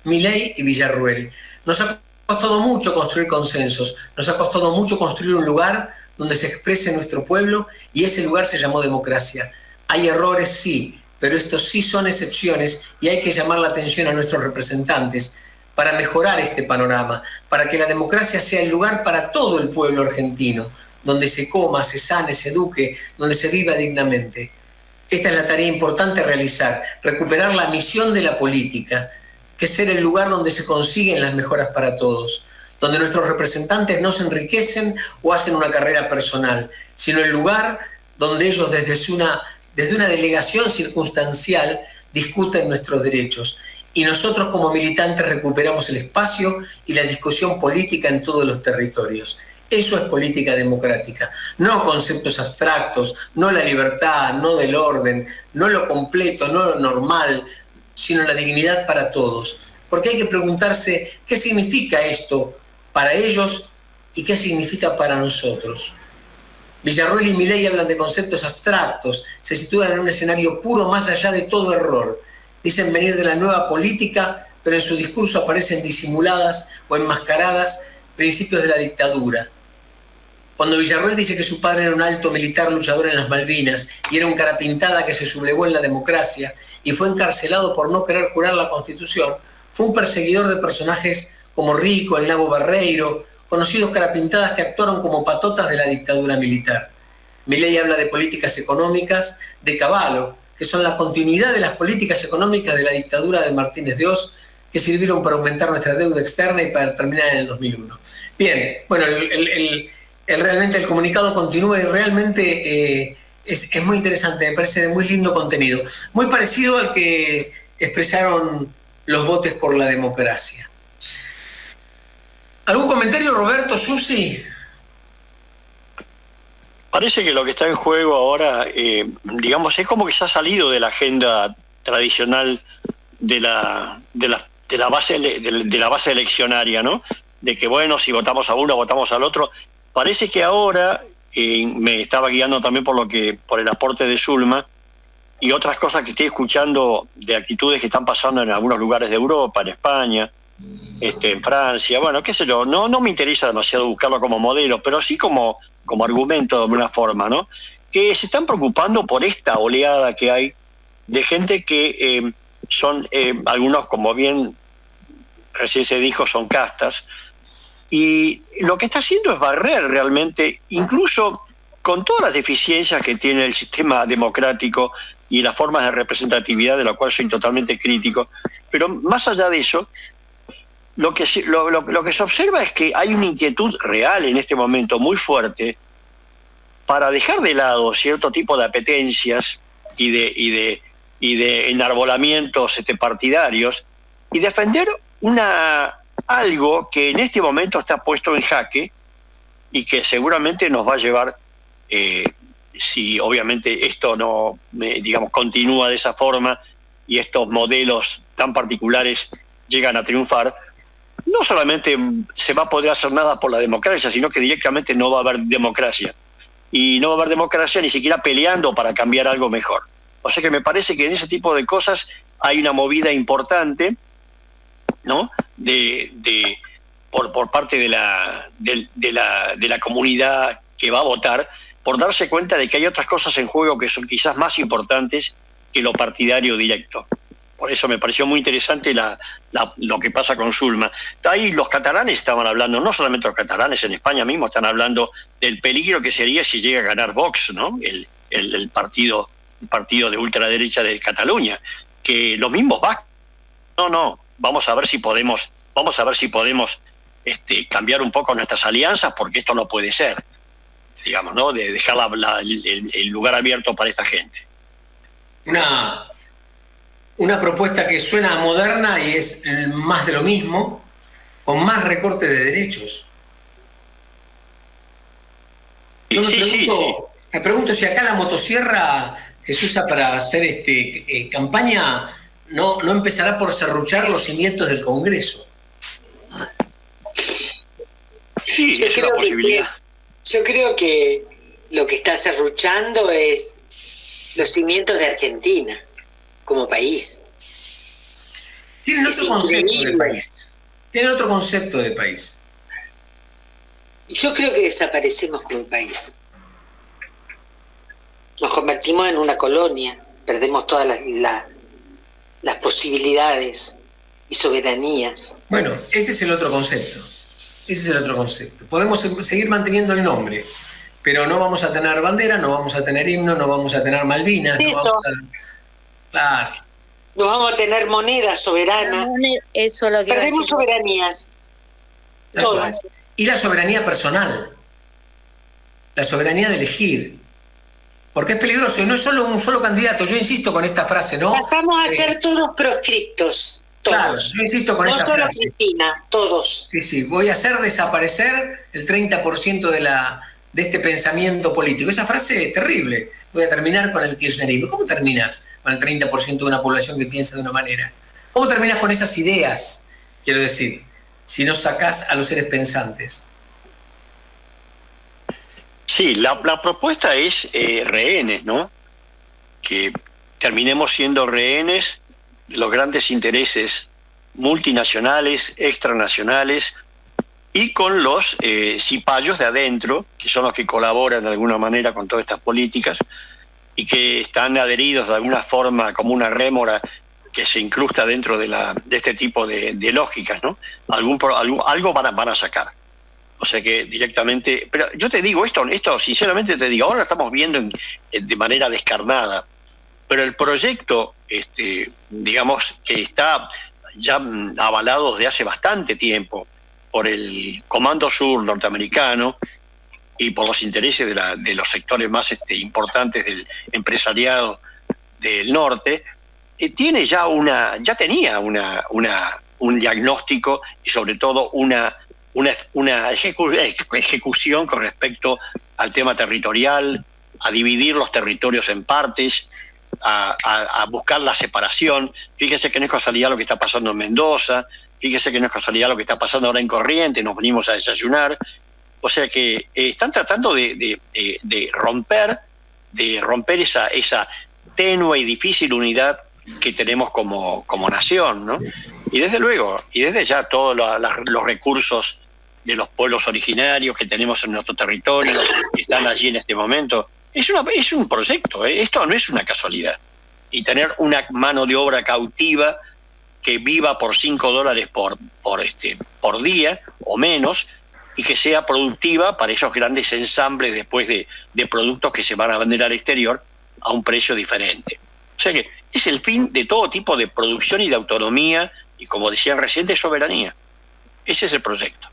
Milei y Villarruel. Nos ha costado mucho construir consensos, nos ha costado mucho construir un lugar donde se exprese nuestro pueblo, y ese lugar se llamó democracia. Hay errores, sí, pero estos sí son excepciones y hay que llamar la atención a nuestros representantes para mejorar este panorama, para que la democracia sea el lugar para todo el pueblo argentino, donde se coma, se sane, se eduque, donde se viva dignamente. Esta es la tarea importante a realizar, recuperar la misión de la política, que es ser el lugar donde se consiguen las mejoras para todos, donde nuestros representantes no se enriquecen o hacen una carrera personal, sino el lugar donde ellos desde una delegación circunstancial discuten nuestros derechos. Y nosotros como militantes recuperamos el espacio y la discusión política en todos los territorios. Eso es política democrática, no conceptos abstractos, no la libertad, no del orden, no lo completo, no lo normal, sino la dignidad para todos. Porque hay que preguntarse qué significa esto para ellos y qué significa para nosotros. Villarruel y Milei hablan de conceptos abstractos, se sitúan en un escenario puro más allá de todo error. Dicen venir de la nueva política, pero en su discurso aparecen disimuladas o enmascaradas principios de la dictadura. Cuando Villarruel dice que su padre era un alto militar luchador en las Malvinas y era un cara pintada que se sublevó en la democracia y fue encarcelado por no querer jurar la Constitución, fue un perseguidor de personajes como Rico, el Nabo Barreiro, conocidos carapintadas que actuaron como patotas de la dictadura militar. Milei habla de políticas económicas de Cavallo, que son la continuidad de las políticas económicas de la dictadura de Martínez de Hoz, que sirvieron para aumentar nuestra deuda externa y para terminar en el 2001. Bien, bueno, realmente el comunicado continúa y realmente es muy interesante, me parece de muy lindo contenido. Muy parecido al que expresaron los votos por la democracia. ¿Algún comentario, Roberto, Susi? Parece que lo que está en juego ahora, digamos, es como que se ha salido de la agenda tradicional de la base eleccionaria, ¿no? De que, bueno, si votamos a uno, votamos al otro. Parece que ahora, me estaba guiando también por el aporte de Zulma y otras cosas que estoy escuchando de actitudes que están pasando en algunos lugares de Europa, en España, en Francia, bueno, qué sé yo, no me interesa demasiado buscarlo como modelo, pero sí como argumento de alguna forma, ¿no? Que se están preocupando por esta oleada que hay de gente que son, algunos, como bien recién se dijo, son castas, y lo que está haciendo es barrer realmente, incluso con todas las deficiencias que tiene el sistema democrático y las formas de representatividad, de la cual soy totalmente crítico, pero más allá de eso, lo que se observa es que hay una inquietud real en este momento muy fuerte para dejar de lado cierto tipo de apetencias y de enarbolamientos partidarios y defender algo que en este momento está puesto en jaque y que seguramente nos va a llevar, si obviamente esto no, continúa de esa forma y estos modelos tan particulares llegan a triunfar, no solamente se va a poder hacer nada por la democracia, sino que directamente no va a haber democracia. Y no va a haber democracia ni siquiera peleando para cambiar algo mejor. O sea que me parece que en ese tipo de cosas hay una movida importante, ¿no? Por parte de la comunidad que va a votar, por darse cuenta de que hay otras cosas en juego que son quizás más importantes que lo partidario directo. Por eso me pareció muy interesante lo que pasa con Zulma. Ahí los catalanes estaban hablando, no solamente los catalanes, en España mismo están hablando del peligro que sería si llega a ganar Vox, ¿no? El partido de ultraderecha de Cataluña, que los mismos vascos, no, vamos a ver si podemos cambiar un poco nuestras alianzas, porque esto no puede ser, digamos, ¿no? De dejar el lugar abierto para esta gente. Una propuesta que suena moderna y es más de lo mismo, con más recorte de derechos. Yo me pregunto si acá la motosierra que se usa para hacer campaña no empezará por serruchar los cimientos del Congreso. Sí, es una posibilidad. Yo creo que lo que está serruchando es los cimientos de Argentina como país. Tienen otro concepto de país. Tienen otro concepto de país. Yo creo que desaparecemos como país. Nos convertimos en una colonia, perdemos todas las posibilidades y soberanías. Bueno, ese es el otro concepto. Podemos seguir manteniendo el nombre, pero no vamos a tener bandera, no vamos a tener himno, no vamos a tener Malvinas. Claro. No vamos a tener moneda soberana. Eso es lo que perdemos soberanías. Todas. Y la soberanía personal. La soberanía de elegir. Porque es peligroso y no es solo un solo candidato. Yo insisto con esta frase, ¿no? Pasamos a ser todos proscriptos. Todos. Claro, yo insisto con esta frase. No solo Cristina, todos. Sí, voy a hacer desaparecer el 30% de este pensamiento político. Esa frase es terrible. Voy a terminar con el kirchnerismo. ¿Cómo terminas con el 30% de una población que piensa de una manera? ¿Cómo terminas con esas ideas? Quiero decir, si no sacás a los seres pensantes. Sí, la propuesta es rehenes, ¿no? Que terminemos siendo rehenes de los grandes intereses multinacionales, extranacionales, y con los cipayos de adentro, que son los que colaboran de alguna manera con todas estas políticas y que están adheridos de alguna forma como una rémora que se incrusta dentro de este tipo de lógicas, ¿no? Algo van a sacar. O sea que directamente... Pero yo te digo, esto sinceramente te digo, ahora lo estamos viendo de manera descarnada, pero el proyecto, digamos, que está ya avalado desde hace bastante tiempo por el Comando Sur norteamericano y por los intereses de los sectores más importantes del empresariado del norte, tenía un diagnóstico y sobre todo una ejecución con respecto al tema territorial, a dividir los territorios en partes, a buscar la separación. Fíjense que no es casualidad lo que está pasando en Mendoza, fíjense que no es casualidad lo que está pasando ahora en Corrientes, nos venimos a desayunar. O sea que están tratando de romper esa tenue y difícil unidad que tenemos como nación, ¿no? Y desde luego, y desde ya todos los recursos de los pueblos originarios que tenemos en nuestro territorio, que están allí en este momento, es un proyecto, esto no es una casualidad. Y tener una mano de obra cautiva que viva por $5 por día o menos, y que sea productiva para esos grandes ensambles después de productos que se van a vender al exterior a un precio diferente. O sea que es el fin de todo tipo de producción y de autonomía, y como decían recién, de soberanía. Ese es el proyecto.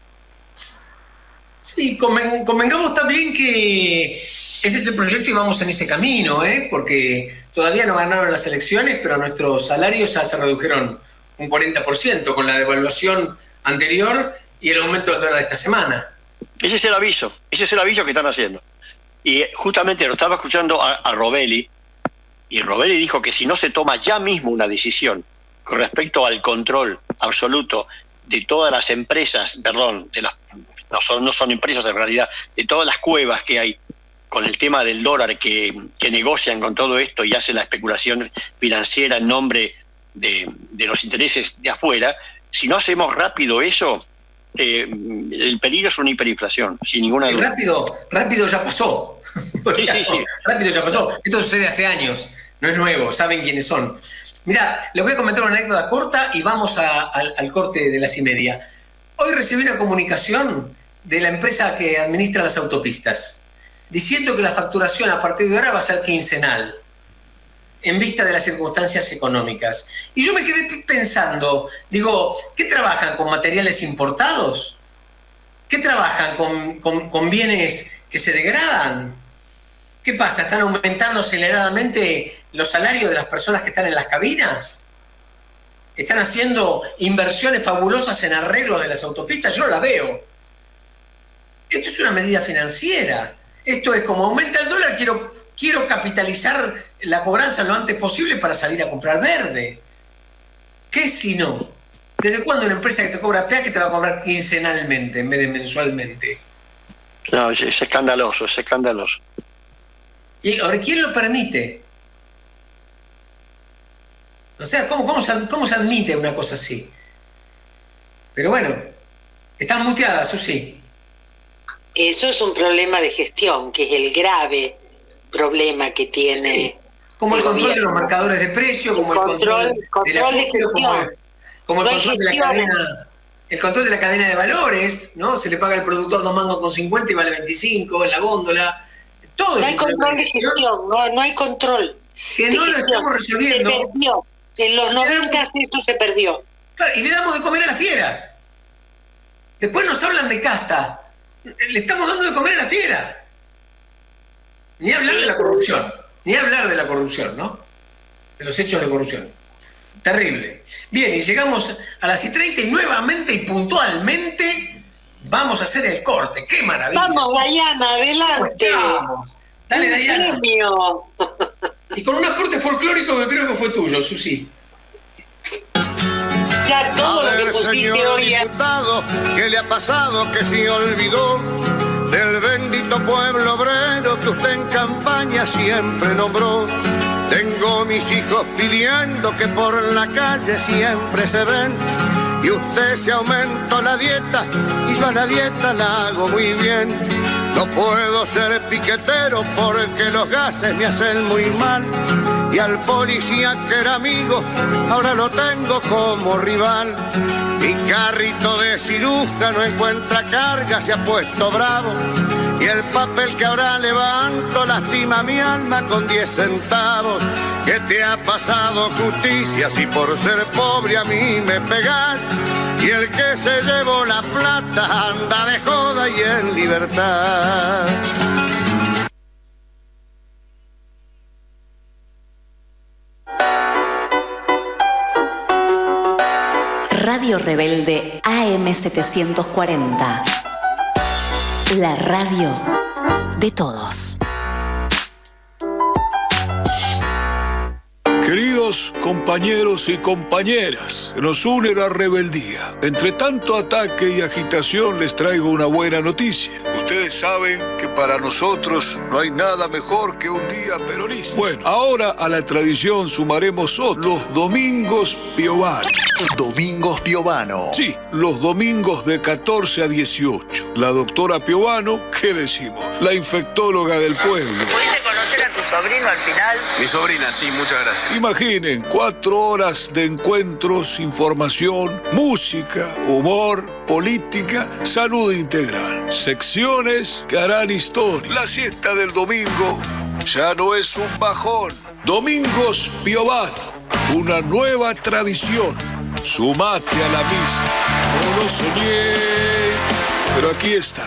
Sí, convengamos también que ese es el proyecto y vamos en ese camino, porque todavía no ganaron las elecciones, pero nuestros salarios ya se redujeron un 40% con la devaluación anterior y el aumento del dólar de esta semana. Ese es el aviso que están haciendo. Y justamente lo estaba escuchando a Rovelli, y Rovelli dijo que si no se toma ya mismo una decisión con respecto al control absoluto de todas las empresas, perdón, no son empresas en realidad, de todas las cuevas que hay con el tema del dólar que negocian con todo esto y hacen la especulación financiera en nombre de los intereses de afuera, si no hacemos rápido eso, el peligro es una hiperinflación, sin ninguna duda. Rápido ya pasó. Sí. Rápido ya pasó. Esto sucede hace años, no es nuevo, saben quiénes son. Mirá, les voy a comentar una anécdota corta y vamos al corte de las 1:30. Hoy recibí una comunicación de la empresa que administra las autopistas, diciendo que la facturación a partir de ahora va a ser quincenal, en vista de las circunstancias económicas. Y yo me quedé pensando, digo, ¿qué trabajan con materiales importados? ¿Qué trabajan con bienes que se degradan? ¿Qué pasa? ¿Están aumentando aceleradamente los salarios de las personas que están en las cabinas? ¿Están haciendo inversiones fabulosas en arreglos de las autopistas? Yo no la veo. Esto es una medida financiera. Esto es como aumenta el dólar, quiero capitalizar la cobranza lo antes posible para salir a comprar verde. ¿Qué si no? ¿Desde cuándo una empresa que te cobra peaje te va a cobrar quincenalmente en vez de mensualmente? No, es escandaloso, es escandaloso. ¿Y ahora quién lo permite? O sea, ¿cómo se admite una cosa así? Pero bueno, están muteadas, Susi. Eso es un problema de gestión, que es el grave problema que tiene. Sí. Como el control de los marcadores de precio, como el control de gestión, como el control de la cadena. El control de la cadena de valores, ¿no? Se le paga al productor 2 mangos con 50 y vale 25 en la góndola. Todo no hay control de gestión, no hay control. Que no lo estamos resolviendo. Se perdió. En los 90 esto se perdió. Claro, y le damos de comer a las fieras. Después nos hablan de casta. Le estamos dando de comer a la fiera. Ni hablar de la corrupción. Ni hablar de la corrupción, ¿no? De los hechos de corrupción. Terrible. Bien, y llegamos a las 6:30 y nuevamente y puntualmente vamos a hacer el corte. ¡Qué maravilla! Vamos, Dayana, adelante. Vamos. Dale, Dayana. Premio. Y con un aporte folclórico que creo que fue tuyo, Susi. Ya todo lo que pusiste hoy. Diputado, ¿qué le ha pasado que se olvidó del bendito pueblo obrero que usted en campaña siempre nombró? Tengo mis hijos pidiendo que por la calle siempre se ven y usted se aumentó la dieta y yo a la dieta la hago muy bien. No puedo ser piquetero porque los gases me hacen muy mal y al policía que era amigo ahora lo tengo como rival. Mi carrito de ciruja no encuentra carga, se ha puesto bravo y el papel que ahora levanto lastima mi alma con 10 centavos. ¿Qué te ha pasado, justicia, si por ser pobre a mí me pegás? Y el que se llevó la plata anda de joda y en libertad. Radio Rebelde AM740. La radio de todos. Queridos compañeros y compañeras, que nos une la rebeldía. Entre tanto ataque y agitación les traigo una buena noticia. Ustedes saben que para nosotros no hay nada mejor que un día peronista. Bueno, ahora a la tradición sumaremos otros, los domingos Piovano. Domingos Piovano. Sí, los domingos de 14 a 18. La doctora Piovano, ¿qué decimos? La infectóloga del pueblo. ¿Pudiste conocer a tu sobrino al final? Mi sobrina, sí, muchas gracias. Imaginen, 4 horas de encuentros, información, música, humor, política, salud integral. Secciones que harán historia. La siesta del domingo ya no es un bajón. Domingos Piovano, una nueva tradición. Sumate a la misa. No lo soñé, pero aquí está.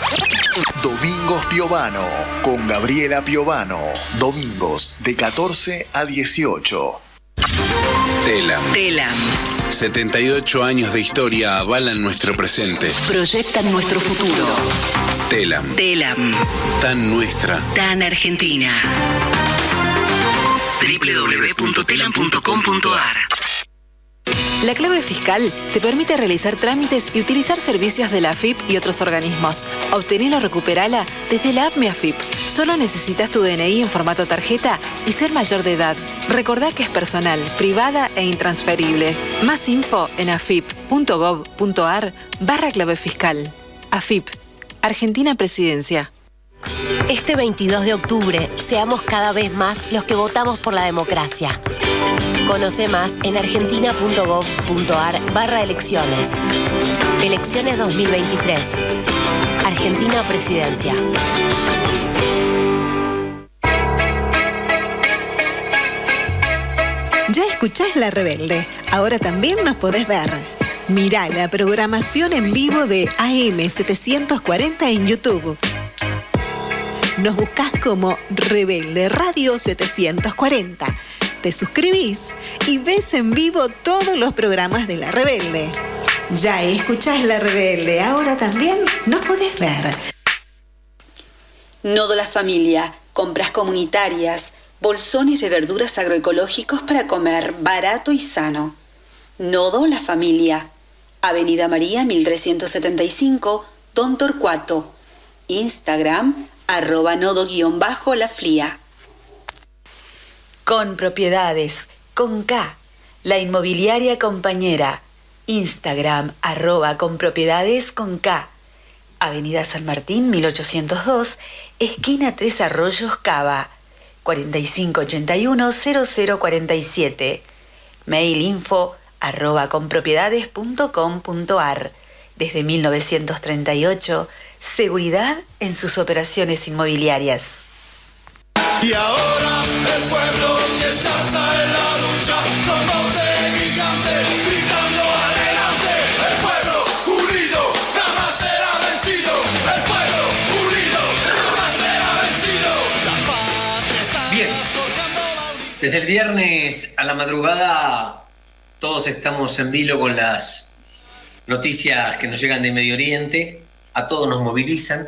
Domingos Piovano, con Gabriela Piovano. Domingos de 14 a 18. Telam. 78 años de historia avalan nuestro presente. Proyectan nuestro futuro. Telam. Tan nuestra. Tan argentina. www.telam.com.ar La clave fiscal te permite realizar trámites y utilizar servicios de la AFIP y otros organismos. Obtenela o recuperala desde la app Mi AFIP. Solo necesitas tu DNI en formato tarjeta y ser mayor de edad. Recordá que es personal, privada e intransferible. Más info en afip.gov.ar/clave fiscal. AFIP, Argentina Presidencia. Este 22 de octubre, seamos cada vez más los que votamos por la democracia. Conoce más en argentina.gov.ar/elecciones. Elecciones 2023. Argentina Presidencia. Ya escuchás La Rebelde. Ahora también nos podés ver. Mirá la programación en vivo de AM740 en YouTube. Nos buscás como Rebelde Radio 740. Te suscribís y ves en vivo todos los programas de La Rebelde. Ya escuchás La Rebelde, ahora también nos podés ver. Nodo La Familia, compras comunitarias, bolsones de verduras agroecológicos para comer barato y sano. Nodo La Familia, Avenida María 1375, Don Torcuato. Instagram, @nodo_laflia. Con Propiedades, con K, la inmobiliaria compañera. Instagram, @conpropiedades con K. Avenida San Martín 1802, esquina 3 Arroyos, Cava. 4581-0047. Mail info @conpropiedades.com.ar. Desde 1938, seguridad en sus operaciones inmobiliarias. Y ahora el pueblo que se alza en la lucha con voz de gigante, gritando adelante. El pueblo unido jamás será vencido. El pueblo unido jamás será vencido. La patria está. Bien, desde el viernes a la madrugada todos estamos en vilo con las noticias que nos llegan de Medio Oriente. A todos nos movilizan.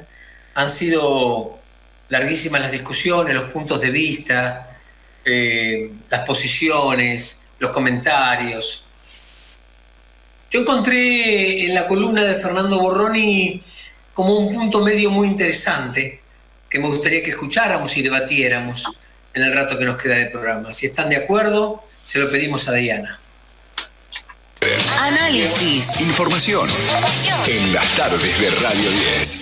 Han sido larguísimas las discusiones, los puntos de vista, las posiciones, los comentarios. Yo encontré en la columna de Fernando Borroni como un punto medio muy interesante que me gustaría que escucháramos y debatiéramos en el rato que nos queda de programa. Si están de acuerdo, se lo pedimos a Diana. Análisis. Información en las tardes de Radio 10.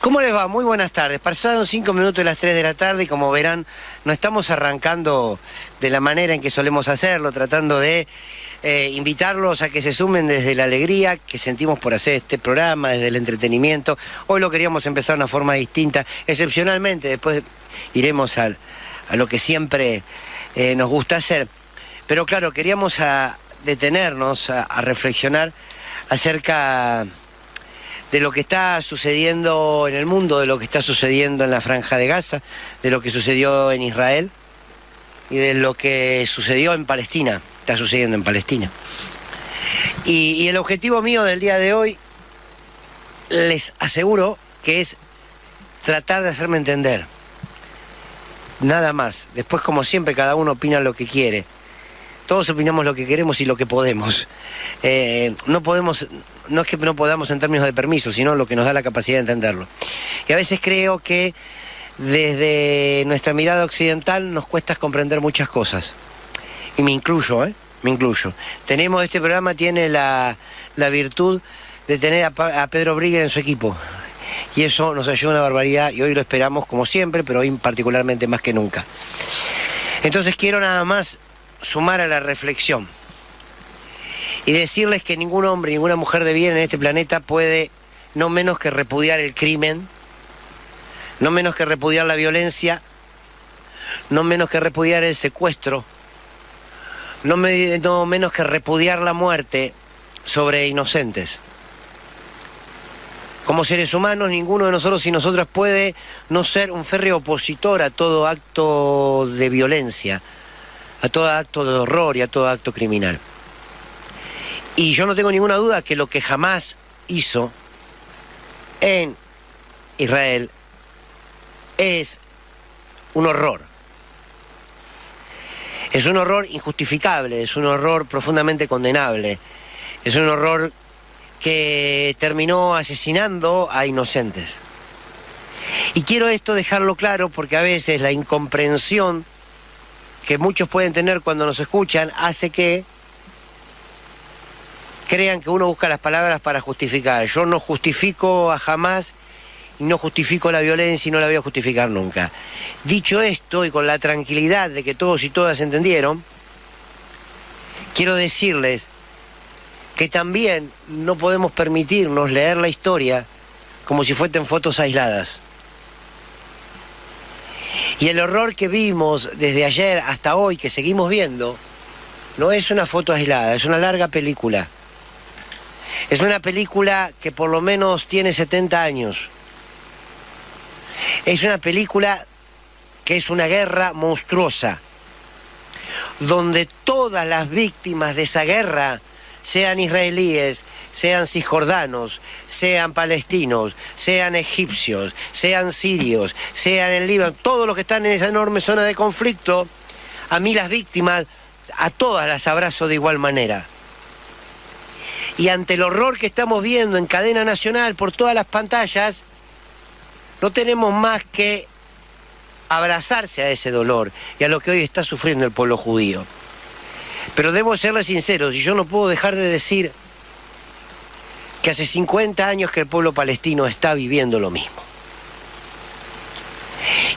¿Cómo les va? Muy buenas tardes. Pasaron 5 minutos de las 3 de la tarde y como verán, no estamos arrancando de la manera en que solemos hacerlo, tratando de invitarlos a que se sumen desde la alegría que sentimos por hacer este programa, desde el entretenimiento. Hoy lo queríamos empezar de una forma distinta, excepcionalmente, después iremos a lo que siempre nos gusta hacer. Pero claro, queríamos detenernos a reflexionar acerca de lo que está sucediendo en el mundo, de lo que está sucediendo en la Franja de Gaza, de lo que sucedió en Israel y de lo que sucedió en Palestina, está sucediendo en Palestina. Y el objetivo mío del día de hoy, les aseguro que es tratar de hacerme entender. Nada más. Después, como siempre, cada uno opina lo que quiere. Todos opinamos lo que queremos y lo que podemos. No es que no podamos en términos de permiso, sino lo que nos da la capacidad de entenderlo. Y a veces creo que desde nuestra mirada occidental nos cuesta comprender muchas cosas. Y me incluyo, me incluyo. Este programa tiene la virtud de tener a Pedro Brigger en su equipo. Y eso nos ayuda una barbaridad y hoy lo esperamos como siempre, pero hoy particularmente más que nunca. Entonces quiero nada más sumar a la reflexión y decirles que ningún hombre, ninguna mujer de bien en este planeta puede no menos que repudiar el crimen, no menos que repudiar la violencia, no menos que repudiar el secuestro, no menos que repudiar la muerte sobre inocentes. Como seres humanos, ninguno de nosotros y nosotras puede no ser un férreo opositor a todo acto de violencia, a todo acto de horror y a todo acto criminal. Y yo no tengo ninguna duda que lo que jamás hizo en Israel es un horror. Es un horror injustificable, es un horror profundamente condenable, es un horror que terminó asesinando a inocentes. Y quiero esto dejarlo claro porque a veces la incomprensión que muchos pueden tener cuando nos escuchan hace que crean que uno busca las palabras para justificar. Yo no justifico a Hamás, no justifico la violencia y no la voy a justificar nunca. Dicho esto, y con la tranquilidad de que todos y todas entendieron, quiero decirles que también no podemos permitirnos leer la historia como si fuesen fotos aisladas. Y el horror que vimos desde ayer hasta hoy, que seguimos viendo, no es una foto aislada, es una larga película. Es una película que por lo menos tiene 70 años. Es una película que es una guerra monstruosa, donde todas las víctimas de esa guerra, sean israelíes, sean cisjordanos, sean palestinos, sean egipcios, sean sirios, sean en Líbano, todos los que están en esa enorme zona de conflicto, a mí las víctimas, a todas las abrazo de igual manera. Y ante el horror que estamos viendo en cadena nacional por todas las pantallas, no tenemos más que abrazarse a ese dolor y a lo que hoy está sufriendo el pueblo judío. Pero debo serles sinceros, y yo no puedo dejar de decir que hace 50 años que el pueblo palestino está viviendo lo mismo.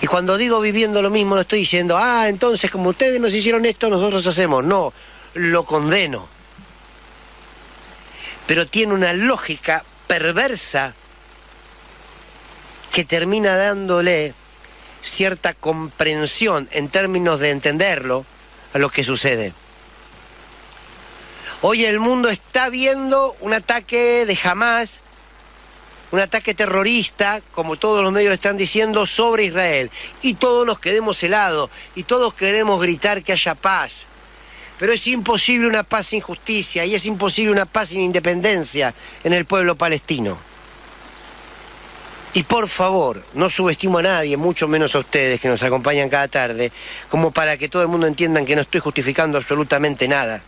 Y cuando digo viviendo lo mismo, no estoy diciendo, entonces como ustedes nos hicieron esto, nosotros hacemos. No, lo condeno. Pero tiene una lógica perversa que termina dándole cierta comprensión en términos de entenderlo a lo que sucede. Hoy el mundo está viendo un ataque de Hamás, un ataque terrorista, como todos los medios le están diciendo, sobre Israel. Y todos nos quedemos helados, y todos queremos gritar que haya paz. Pero es imposible una paz sin justicia, y es imposible una paz sin independencia en el pueblo palestino. Y por favor, no subestimo a nadie, mucho menos a ustedes que nos acompañan cada tarde, como para que todo el mundo entienda que no estoy justificando absolutamente nada.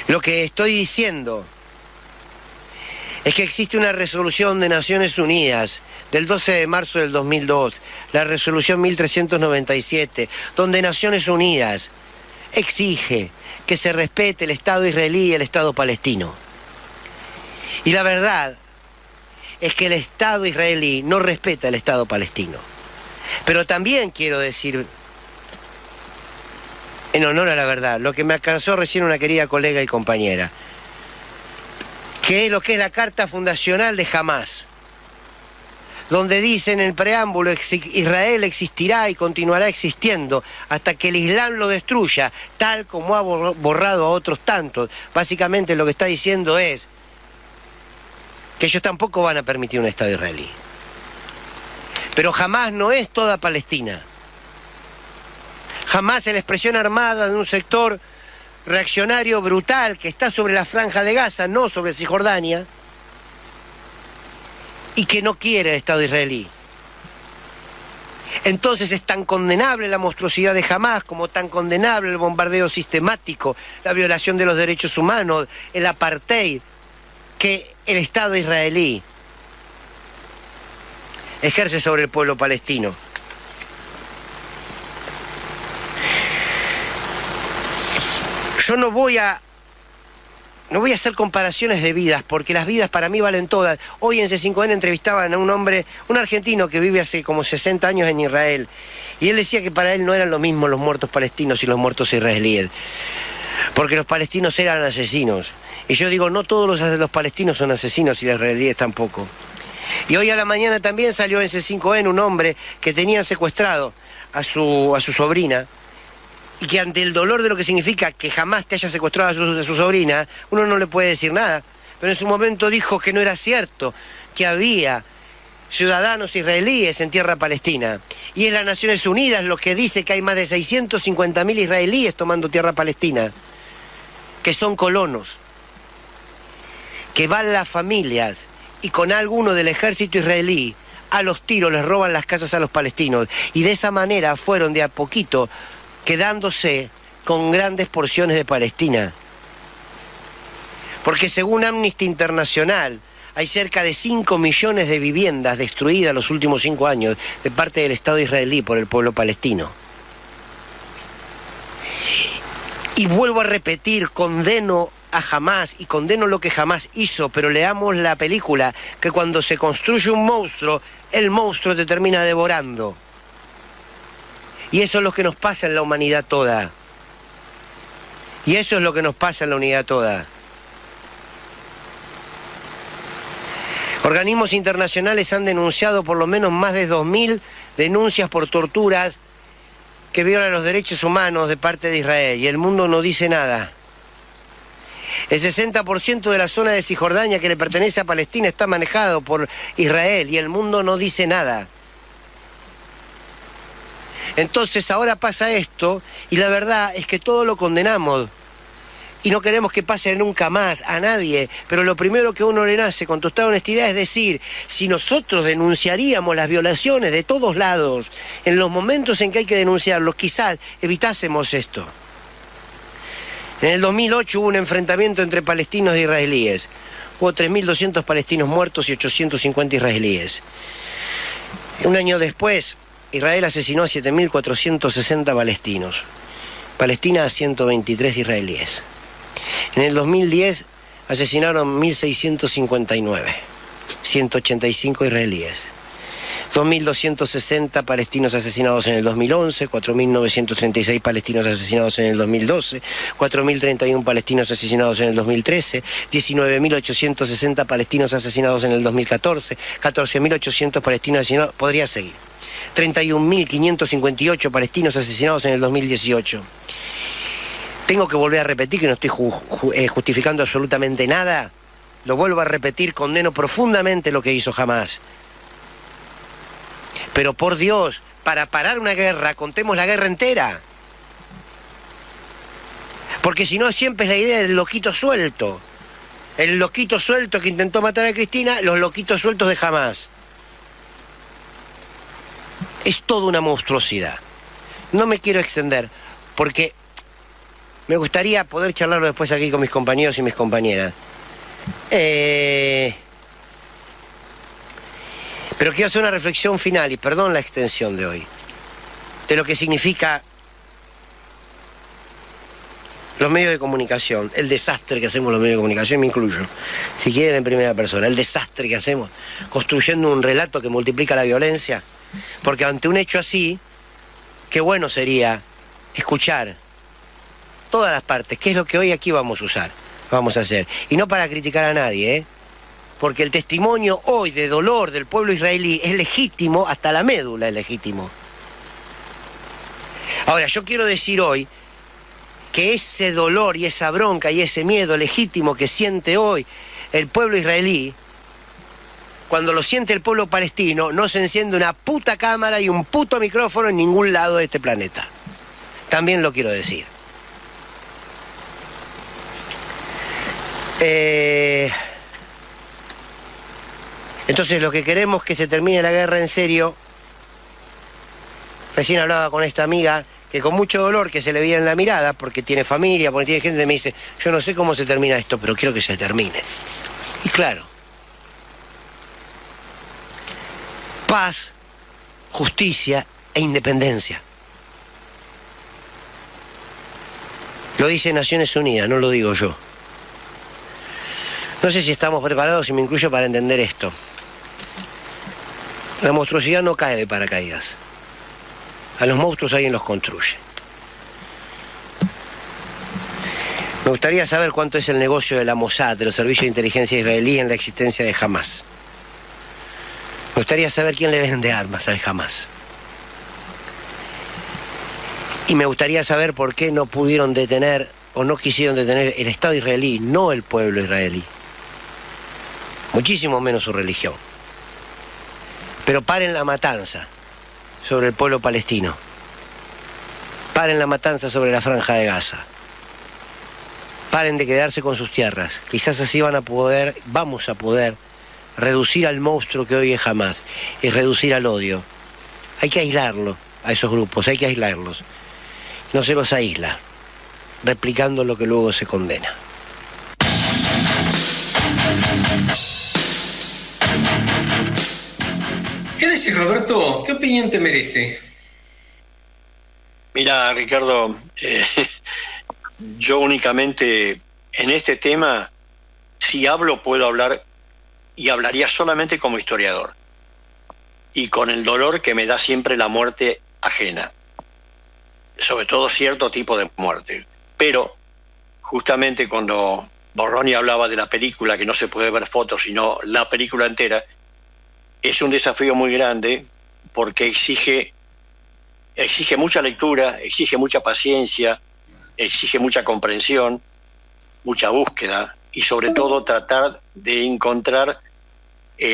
Lo que estoy diciendo es que existe una resolución de Naciones Unidas del 12 de marzo del 2002, la resolución 1397, donde Naciones Unidas exige que se respete el Estado israelí y el Estado palestino. Y la verdad es que el Estado israelí no respeta el Estado palestino. Pero también quiero decir, en honor a la verdad, lo que me alcanzó recién una querida colega y compañera, que es lo que es la Carta Fundacional de Hamás, donde dice en el preámbulo, Israel existirá y continuará existiendo hasta que el Islam lo destruya, tal como ha borrado a otros tantos. Básicamente lo que está diciendo es que ellos tampoco van a permitir un Estado israelí. Pero Hamás no es toda Palestina. Hamás es la expresión armada de un sector reaccionario brutal que está sobre la franja de Gaza, no sobre Cisjordania, y que no quiere el Estado israelí. Entonces es tan condenable la monstruosidad de Hamás como tan condenable el bombardeo sistemático, la violación de los derechos humanos, el apartheid que el Estado israelí ejerce sobre el pueblo palestino. Yo no voy a hacer comparaciones de vidas, porque las vidas para mí valen todas. Hoy en C5N entrevistaban a un hombre, un argentino que vive hace como 60 años en Israel, y él decía que para él no eran lo mismo los muertos palestinos y los muertos israelíes, porque los palestinos eran asesinos. Y yo digo, no todos los palestinos son asesinos y los israelíes tampoco. Y hoy a la mañana también salió en C5N un hombre que tenía secuestrado a su sobrina, y que ante el dolor de lo que significa que jamás te haya secuestrado a su sobrina, uno no le puede decir nada. Pero en su momento dijo que no era cierto, que había ciudadanos israelíes en tierra palestina. Y es las Naciones Unidas lo que dice que hay más de 650.000 israelíes tomando tierra palestina, que son colonos, que van las familias y con alguno del ejército israelí a los tiros les roban las casas a los palestinos. Y de esa manera fueron de a poquito quedándose con grandes porciones de Palestina. Porque según Amnesty Internacional, hay cerca de 5 millones de viviendas destruidas los últimos 5 años de parte del Estado israelí por el pueblo palestino. Y vuelvo a repetir, condeno a Hamás y condeno lo que Hamás hizo, pero leamos la película, que cuando se construye un monstruo, el monstruo te termina devorando. Y eso es lo que nos pasa en la humanidad toda. Y eso es lo que nos pasa en la humanidad toda. Organismos internacionales han denunciado por lo menos más de 2.000 denuncias por torturas que violan los derechos humanos de parte de Israel, y el mundo no dice nada. El 60% de la zona de Cisjordania que le pertenece a Palestina está manejado por Israel, y el mundo no dice nada. Entonces ahora pasa esto, y la verdad es que todo lo condenamos. Y no queremos que pase nunca más a nadie, pero lo primero que a uno le nace con total honestidad es decir, si nosotros denunciaríamos las violaciones de todos lados, en los momentos en que hay que denunciarlos, quizás evitásemos esto. En el 2008 hubo un enfrentamiento entre palestinos e israelíes. Hubo 3.200 palestinos muertos y 850 israelíes. Un año después, Israel asesinó a 7.460 palestinos. Palestina a 123 israelíes. En el 2010 asesinaron 1.659, 185 israelíes. 2.260 palestinos asesinados en el 2011, 4.936 palestinos asesinados en el 2012, 4.031 palestinos asesinados en el 2013, 19.860 palestinos asesinados en el 2014, 14.800 palestinos asesinados, podría seguir. 31.558 palestinos asesinados en el 2018. Tengo que volver a repetir que no estoy justificando absolutamente nada. Lo vuelvo a repetir, condeno profundamente lo que hizo Hamás. Pero por Dios, para parar una guerra, contemos la guerra entera. Porque si no, siempre es la idea del loquito suelto. El loquito suelto que intentó matar a Cristina, los loquitos sueltos de Hamás. Es toda una monstruosidad. No me quiero extender, porque me gustaría poder charlarlo después aquí con mis compañeros y mis compañeras. Pero quiero hacer una reflexión final, y perdón la extensión de hoy, de lo que significa los medios de comunicación, el desastre que hacemos los medios de comunicación, me incluyo, si quieren en primera persona, el desastre que hacemos construyendo un relato que multiplica la violencia, porque ante un hecho así, qué bueno sería escuchar todas las partes, que es lo que hoy aquí vamos a hacer. Y no para criticar a nadie, porque el testimonio hoy de dolor del pueblo israelí es legítimo, hasta la médula es legítimo. Ahora, yo quiero decir hoy que ese dolor y esa bronca y ese miedo legítimo que siente hoy el pueblo israelí, cuando lo siente el pueblo palestino, no se enciende una puta cámara y un puto micrófono en ningún lado de este planeta. También lo quiero decir. Entonces lo que queremos es que se termine la guerra en serio. Recién hablaba con esta amiga que con mucho dolor que se le veía en la mirada, porque tiene familia, porque tiene gente, me dice, yo no sé cómo se termina esto, pero quiero que se termine. Y claro, paz, justicia e independencia. Lo dice Naciones Unidas, no lo digo yo. No sé si estamos preparados, y me incluyo, para entender esto. La monstruosidad no cae de paracaídas. A los monstruos alguien los construye. Me gustaría saber cuánto es el negocio de la Mossad, de los servicios de inteligencia israelí, en la existencia de Hamás. Me gustaría saber quién le vende armas al Hamás. Y me gustaría saber por qué no pudieron detener o no quisieron detener el Estado israelí, no el pueblo israelí. Muchísimo menos su religión. Pero paren la matanza sobre el pueblo palestino. Paren la matanza sobre la Franja de Gaza. Paren de quedarse con sus tierras. Quizás así vamos a poder reducir al monstruo que hoy es Hamás y reducir al odio. Hay que aislarlo a esos grupos, hay que aislarlos. no se los aísla, replicando lo que luego se condena. ¿Qué decís, Roberto? ¿Qué opinión te merece? Mira, Ricardo, yo únicamente en este tema, si hablo, puedo hablar y hablaría solamente como historiador y con el dolor que me da siempre la muerte ajena, sobre todo cierto tipo de muerte. Pero justamente cuando Borroni hablaba de la película, que no se puede ver fotos, sino la película entera, es un desafío muy grande porque exige mucha lectura, exige mucha paciencia, exige mucha comprensión, mucha búsqueda y sobre todo tratar de encontrar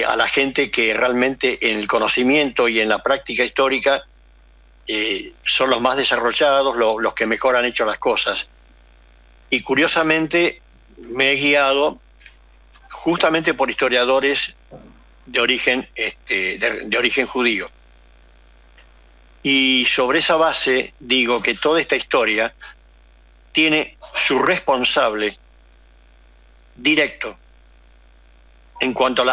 a la gente que realmente en el conocimiento y en la práctica histórica son los más desarrollados, los que mejor han hecho las cosas. Y curiosamente me he guiado justamente por historiadores de origen judío. Y sobre esa base digo que toda esta historia tiene su responsable directo en cuanto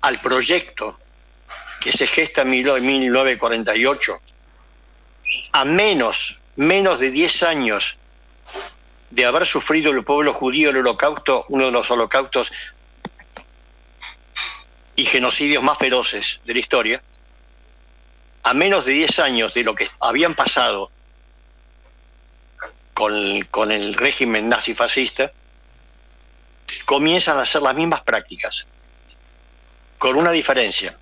al proyecto que se gesta en 1948, a menos de 10 años de haber sufrido el pueblo judío el holocausto, uno de los holocaustos y genocidios más feroces de la historia, a menos de 10 años de lo que habían pasado con el régimen nazifascista, comienzan a hacer las mismas prácticas, con una diferencia,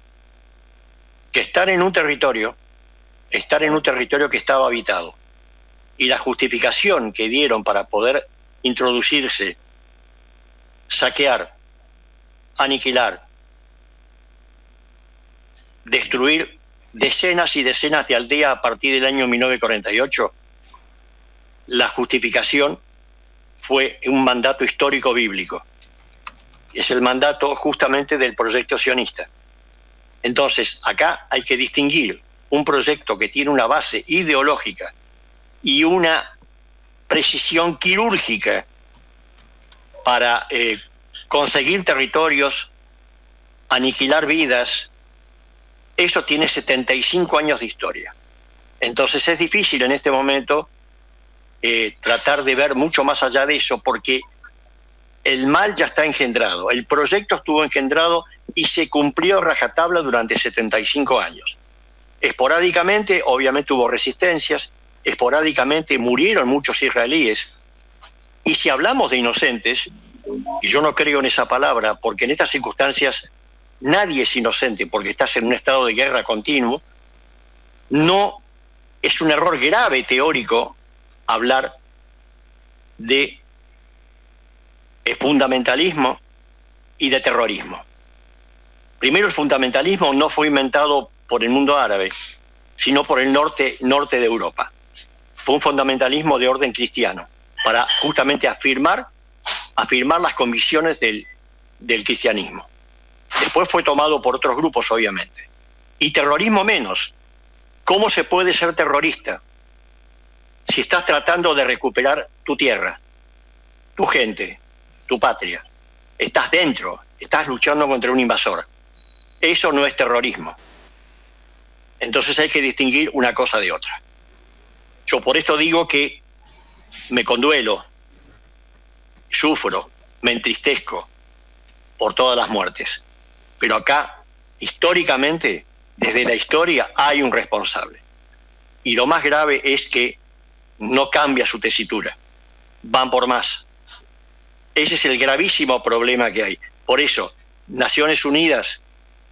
que estar en un territorio que estaba habitado, y la justificación que dieron para poder introducirse, saquear, aniquilar, destruir decenas y decenas de aldeas a partir del año 1948, la justificación fue un mandato histórico bíblico. Es el mandato justamente del proyecto sionista. Entonces, acá hay que distinguir un proyecto que tiene una base ideológica y una precisión quirúrgica para conseguir territorios, aniquilar vidas. Eso tiene 75 años de historia. Entonces es difícil en este momento tratar de ver mucho más allá de eso, porque el mal ya está engendrado, el proyecto estuvo engendrado y se cumplió a rajatabla durante 75 años. Esporádicamente, obviamente hubo resistencias, esporádicamente murieron muchos israelíes, y si hablamos de inocentes, y yo no creo en esa palabra, porque en estas circunstancias nadie es inocente, porque estás en un estado de guerra continuo, no es un error grave teórico hablar de fundamentalismo y de terrorismo. Primero, el fundamentalismo no fue inventado por el mundo árabe, sino por el norte de Europa. Fue un fundamentalismo de orden cristiano, para justamente afirmar las convicciones del cristianismo. Después fue tomado por otros grupos, obviamente. Y terrorismo menos. ¿Cómo se puede ser terrorista si estás tratando de recuperar tu tierra, tu gente, tu patria? Estás dentro, estás luchando contra un invasor. Eso no es terrorismo. Entonces hay que distinguir una cosa de otra. Yo por esto digo que me conduelo, sufro, me entristezco por todas las muertes. Pero acá, históricamente, desde la historia hay un responsable. Y lo más grave es que no cambia su tesitura. Van por más. Ese es el gravísimo problema que hay. Por eso, Naciones Unidas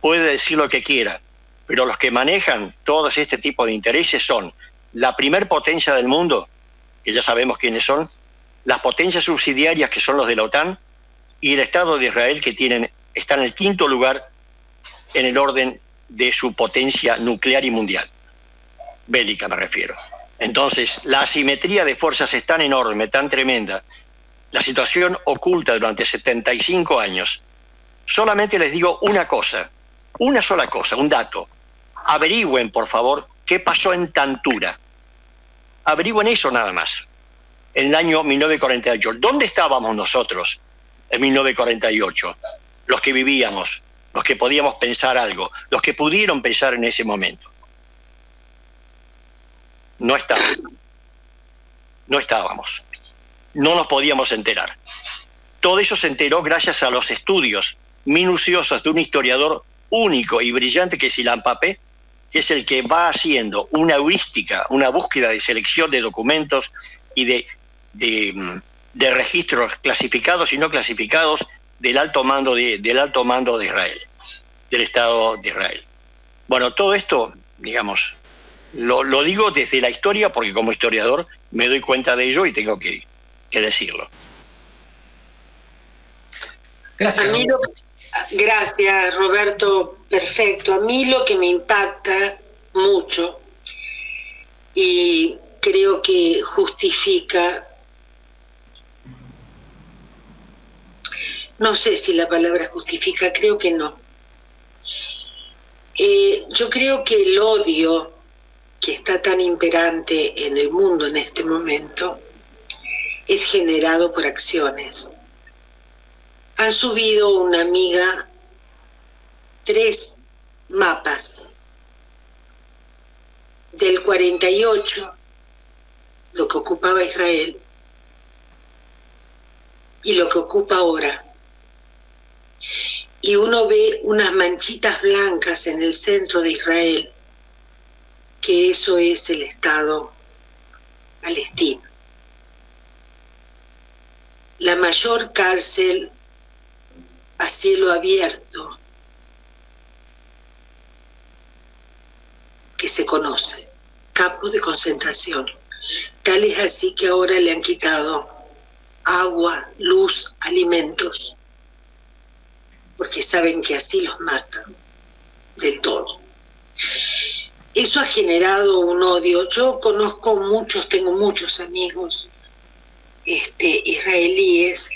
puede decir lo que quiera, pero los que manejan todos este tipo de intereses son la primer potencia del mundo, que ya sabemos quiénes son, las potencias subsidiarias, que son los de la OTAN, y el Estado de Israel, que está en el 5º lugar en el orden de su potencia nuclear y mundial. Bélica me refiero. Entonces, la asimetría de fuerzas es tan enorme, tan tremenda, la situación oculta durante 75 años. Solamente les digo una cosa, una sola cosa, un dato. Averigüen, por favor, ¿Qué pasó en Tantura? Averigüen eso nada más. En el año 1948. ¿Dónde estábamos nosotros en 1948? Los que vivíamos, los que podíamos pensar algo, los que pudieron pensar en ese momento. No estábamos. No estábamos. No nos podíamos enterar. Todo eso se enteró gracias a los estudios minuciosos de un historiador único y brillante que es Ilan Pappé, que es el que va haciendo una heurística, una búsqueda de selección de documentos y de registros clasificados y no clasificados del alto mando de Israel, del Estado de Israel. Bueno, todo esto, digamos, lo digo desde la historia porque como historiador me doy cuenta de ello y tengo que decirlo. Gracias. Gracias, Roberto. Perfecto. A mí lo que me impacta mucho y creo que justifica, no sé si la palabra justifica, creo que no. Yo creo que el odio que está tan imperante en el mundo en este momento es generado por acciones. Han subido una amiga 3 mapas del 48, lo que ocupaba Israel, y lo que ocupa ahora. Y uno ve unas manchitas blancas en el centro de Israel, que eso es el Estado palestino. La mayor cárcel a cielo abierto que se conoce, campos de concentración. Tal es así que ahora le han quitado agua, luz, alimentos, porque saben que así los matan del todo. Eso ha generado un odio. Yo conozco muchos, tengo muchos amigos israelíes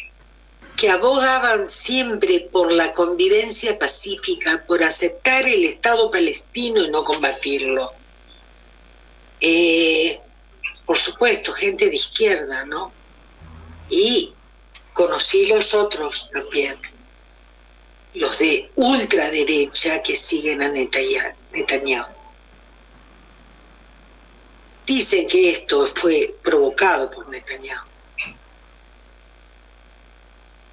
que abogaban siempre por la convivencia pacífica, por aceptar el Estado palestino y no combatirlo. Por supuesto, gente de izquierda, ¿no? Y conocí los otros también, los de ultraderecha que siguen a Netanyahu. Dicen que esto fue provocado por Netanyahu.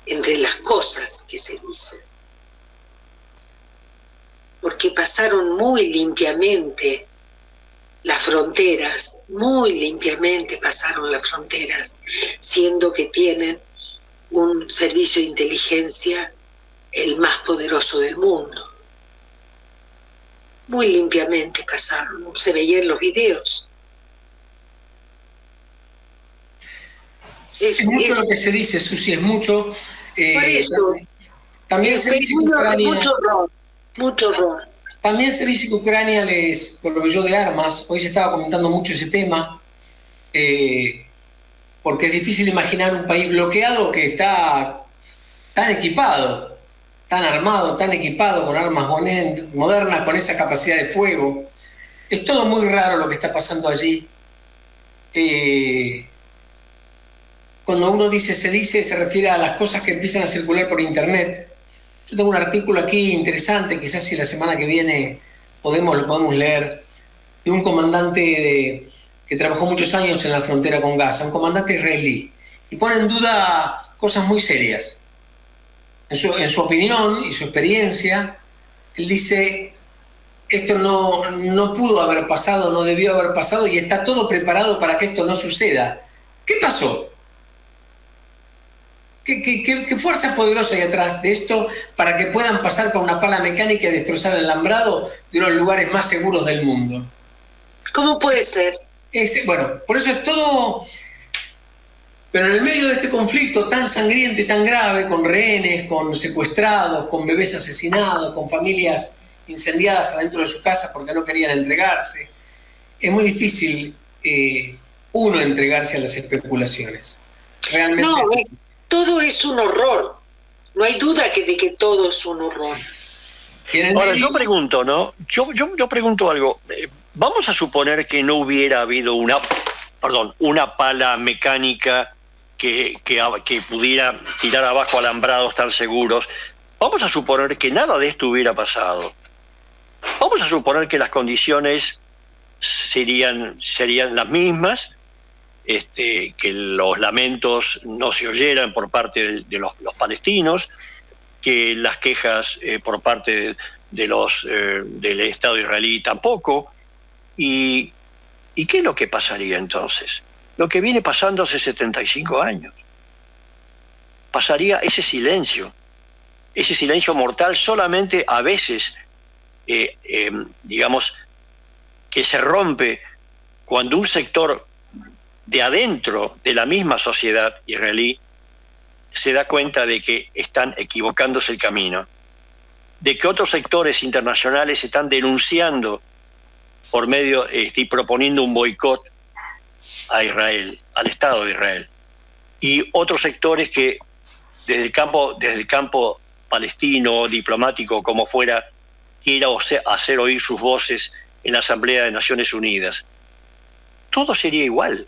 Entre las cosas que se dicen, porque pasaron muy limpiamente las fronteras, muy limpiamente pasaron las fronteras, siendo que tienen un servicio de inteligencia el más poderoso del mundo. Muy limpiamente pasaron, se veía en los videos. Es mucho lo que se dice, Susi, es mucho. Por eso, también se dice que Ucrania, mucho horror. También se dice que Ucrania les proveyó de armas. Hoy se estaba comentando mucho ese tema, porque es difícil imaginar un país bloqueado que está tan equipado, tan armado, tan equipado con armas modernas, con esa capacidad de fuego. Es todo muy raro lo que está pasando allí. Cuando uno se refiere a las cosas que empiezan a circular por internet. Yo tengo un artículo aquí interesante, quizás si la semana que viene lo podemos leer, de un comandante que trabajó muchos años en la frontera con Gaza, un comandante israelí, y pone en duda cosas muy serias. En su opinión y su experiencia, él dice, esto no pudo haber pasado, no debió haber pasado, y está todo preparado para que esto no suceda. ¿Qué pasó? ¿Qué fuerza poderosa hay atrás de esto para que puedan pasar con una pala mecánica y destrozar el alambrado de los lugares más seguros del mundo? ¿Cómo puede ser? Bueno, por eso es todo. Pero en el medio de este conflicto tan sangriento y tan grave, con rehenes, con secuestrados, con bebés asesinados, con familias incendiadas adentro de su casa porque no querían entregarse, es muy difícil uno entregarse a las especulaciones. Realmente. No, todo es un horror. No hay duda de que todo es un horror. Ahora, yo pregunto, ¿no? Yo pregunto algo. Vamos a suponer que no hubiera habido una pala mecánica que pudiera tirar abajo alambrados tan seguros. Vamos a suponer que nada de esto hubiera pasado. Vamos a suponer que las condiciones serían las mismas, que los lamentos no se oyeran por parte de los palestinos, que las quejas por parte del Estado israelí tampoco. ¿Y qué es lo que pasaría entonces? Lo que viene pasando hace 75 años. Pasaría ese silencio mortal, solamente a veces, digamos, que se rompe cuando un sector de adentro de la misma sociedad israelí se da cuenta de que están equivocándose el camino, de que otros sectores internacionales están denunciando por medio y proponiendo un boicot a Israel, al Estado de Israel, y otros sectores que desde el campo palestino, diplomático, como fuera, quiera hacer oír sus voces en la Asamblea de Naciones Unidas. Todo sería igual.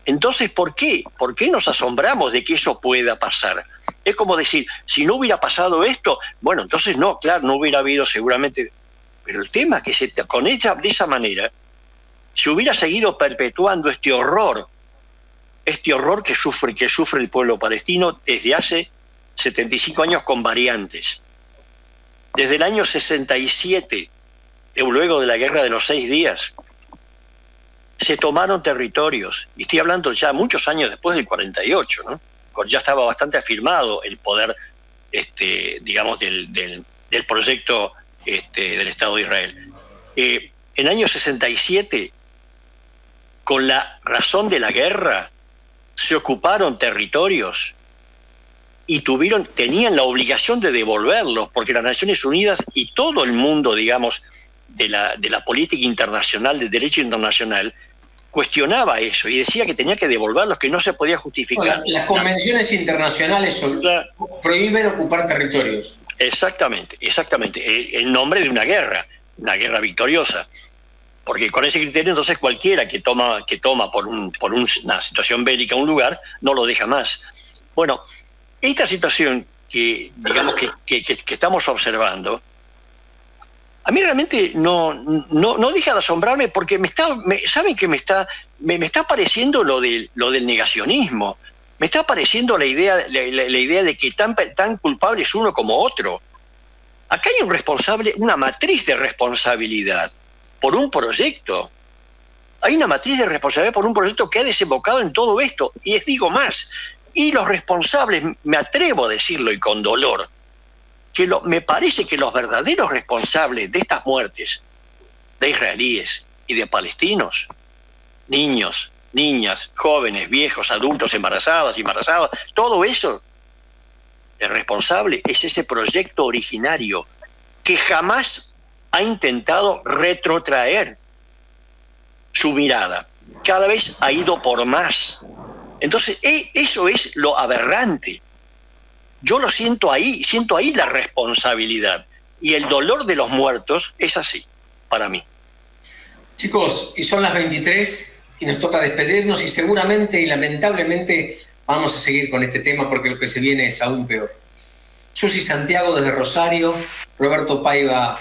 Entonces, ¿por qué? ¿Por qué nos asombramos de que eso pueda pasar? Es como decir, si no hubiera pasado esto, bueno, entonces no, claro, no hubiera habido seguramente. Pero el tema es que de esa manera se hubiera seguido perpetuando este horror que sufre el pueblo palestino desde hace 75 años con variantes. Desde el año 67, luego de la Guerra de los 6 días, se tomaron territorios, y estoy hablando ya muchos años después del 48, ¿no? Ya estaba bastante afirmado el poder, digamos, del proyecto del Estado de Israel. En el año 67, con la razón de la guerra, se ocuparon territorios y tenían la obligación de devolverlos, porque las Naciones Unidas y todo el mundo, digamos, de la política internacional, del derecho internacional, cuestionaba eso y decía que tenía que devolverlos, que no se podía justificar. Bueno, las convenciones internacionales prohíben ocupar territorios. Exactamente. En nombre de una guerra victoriosa. Porque con ese criterio, entonces, cualquiera que toma por una situación bélica un lugar, no lo deja más. Bueno, esta situación que, digamos, que estamos observando, a mí realmente no deja de asombrarme, porque ¿saben qué me está pareciendo lo del negacionismo? Me está pareciendo la idea de que tan culpable es uno como otro. Acá hay un responsable, una matriz de responsabilidad por un proyecto. Hay una matriz de responsabilidad por un proyecto que ha desembocado en todo esto. Y les digo más, y los responsables, me atrevo a decirlo y con dolor, me parece que los verdaderos responsables de estas muertes de israelíes y de palestinos, niños, niñas, jóvenes, viejos, adultos, embarazadas, todo eso, el responsable es ese proyecto originario que jamás ha intentado retrotraer su mirada. Cada vez ha ido por más. Entonces, eso es lo aberrante. Yo lo siento ahí la responsabilidad. Y el dolor de los muertos es así, para mí. Chicos, y son las 23 y nos toca despedirnos, y seguramente y lamentablemente vamos a seguir con este tema porque lo que se viene es aún peor. Susi Santiago desde Rosario, Roberto Paiva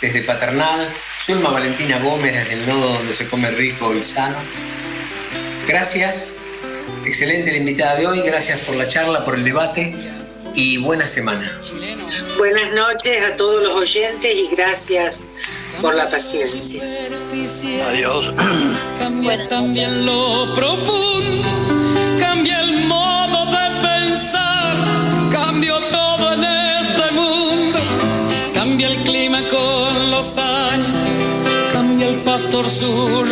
desde Paternal, Zulma Valentina Gómez desde el nodo donde se come rico y sano. Gracias, excelente la invitada de hoy, gracias por la charla, por el debate y buena semana. Buenas noches a todos los oyentes y gracias por la paciencia. Adiós. Cambia también lo profundo, cambia el modo de pensar, cambió todo en este mundo, cambia el clima con los años, cambia el pastor su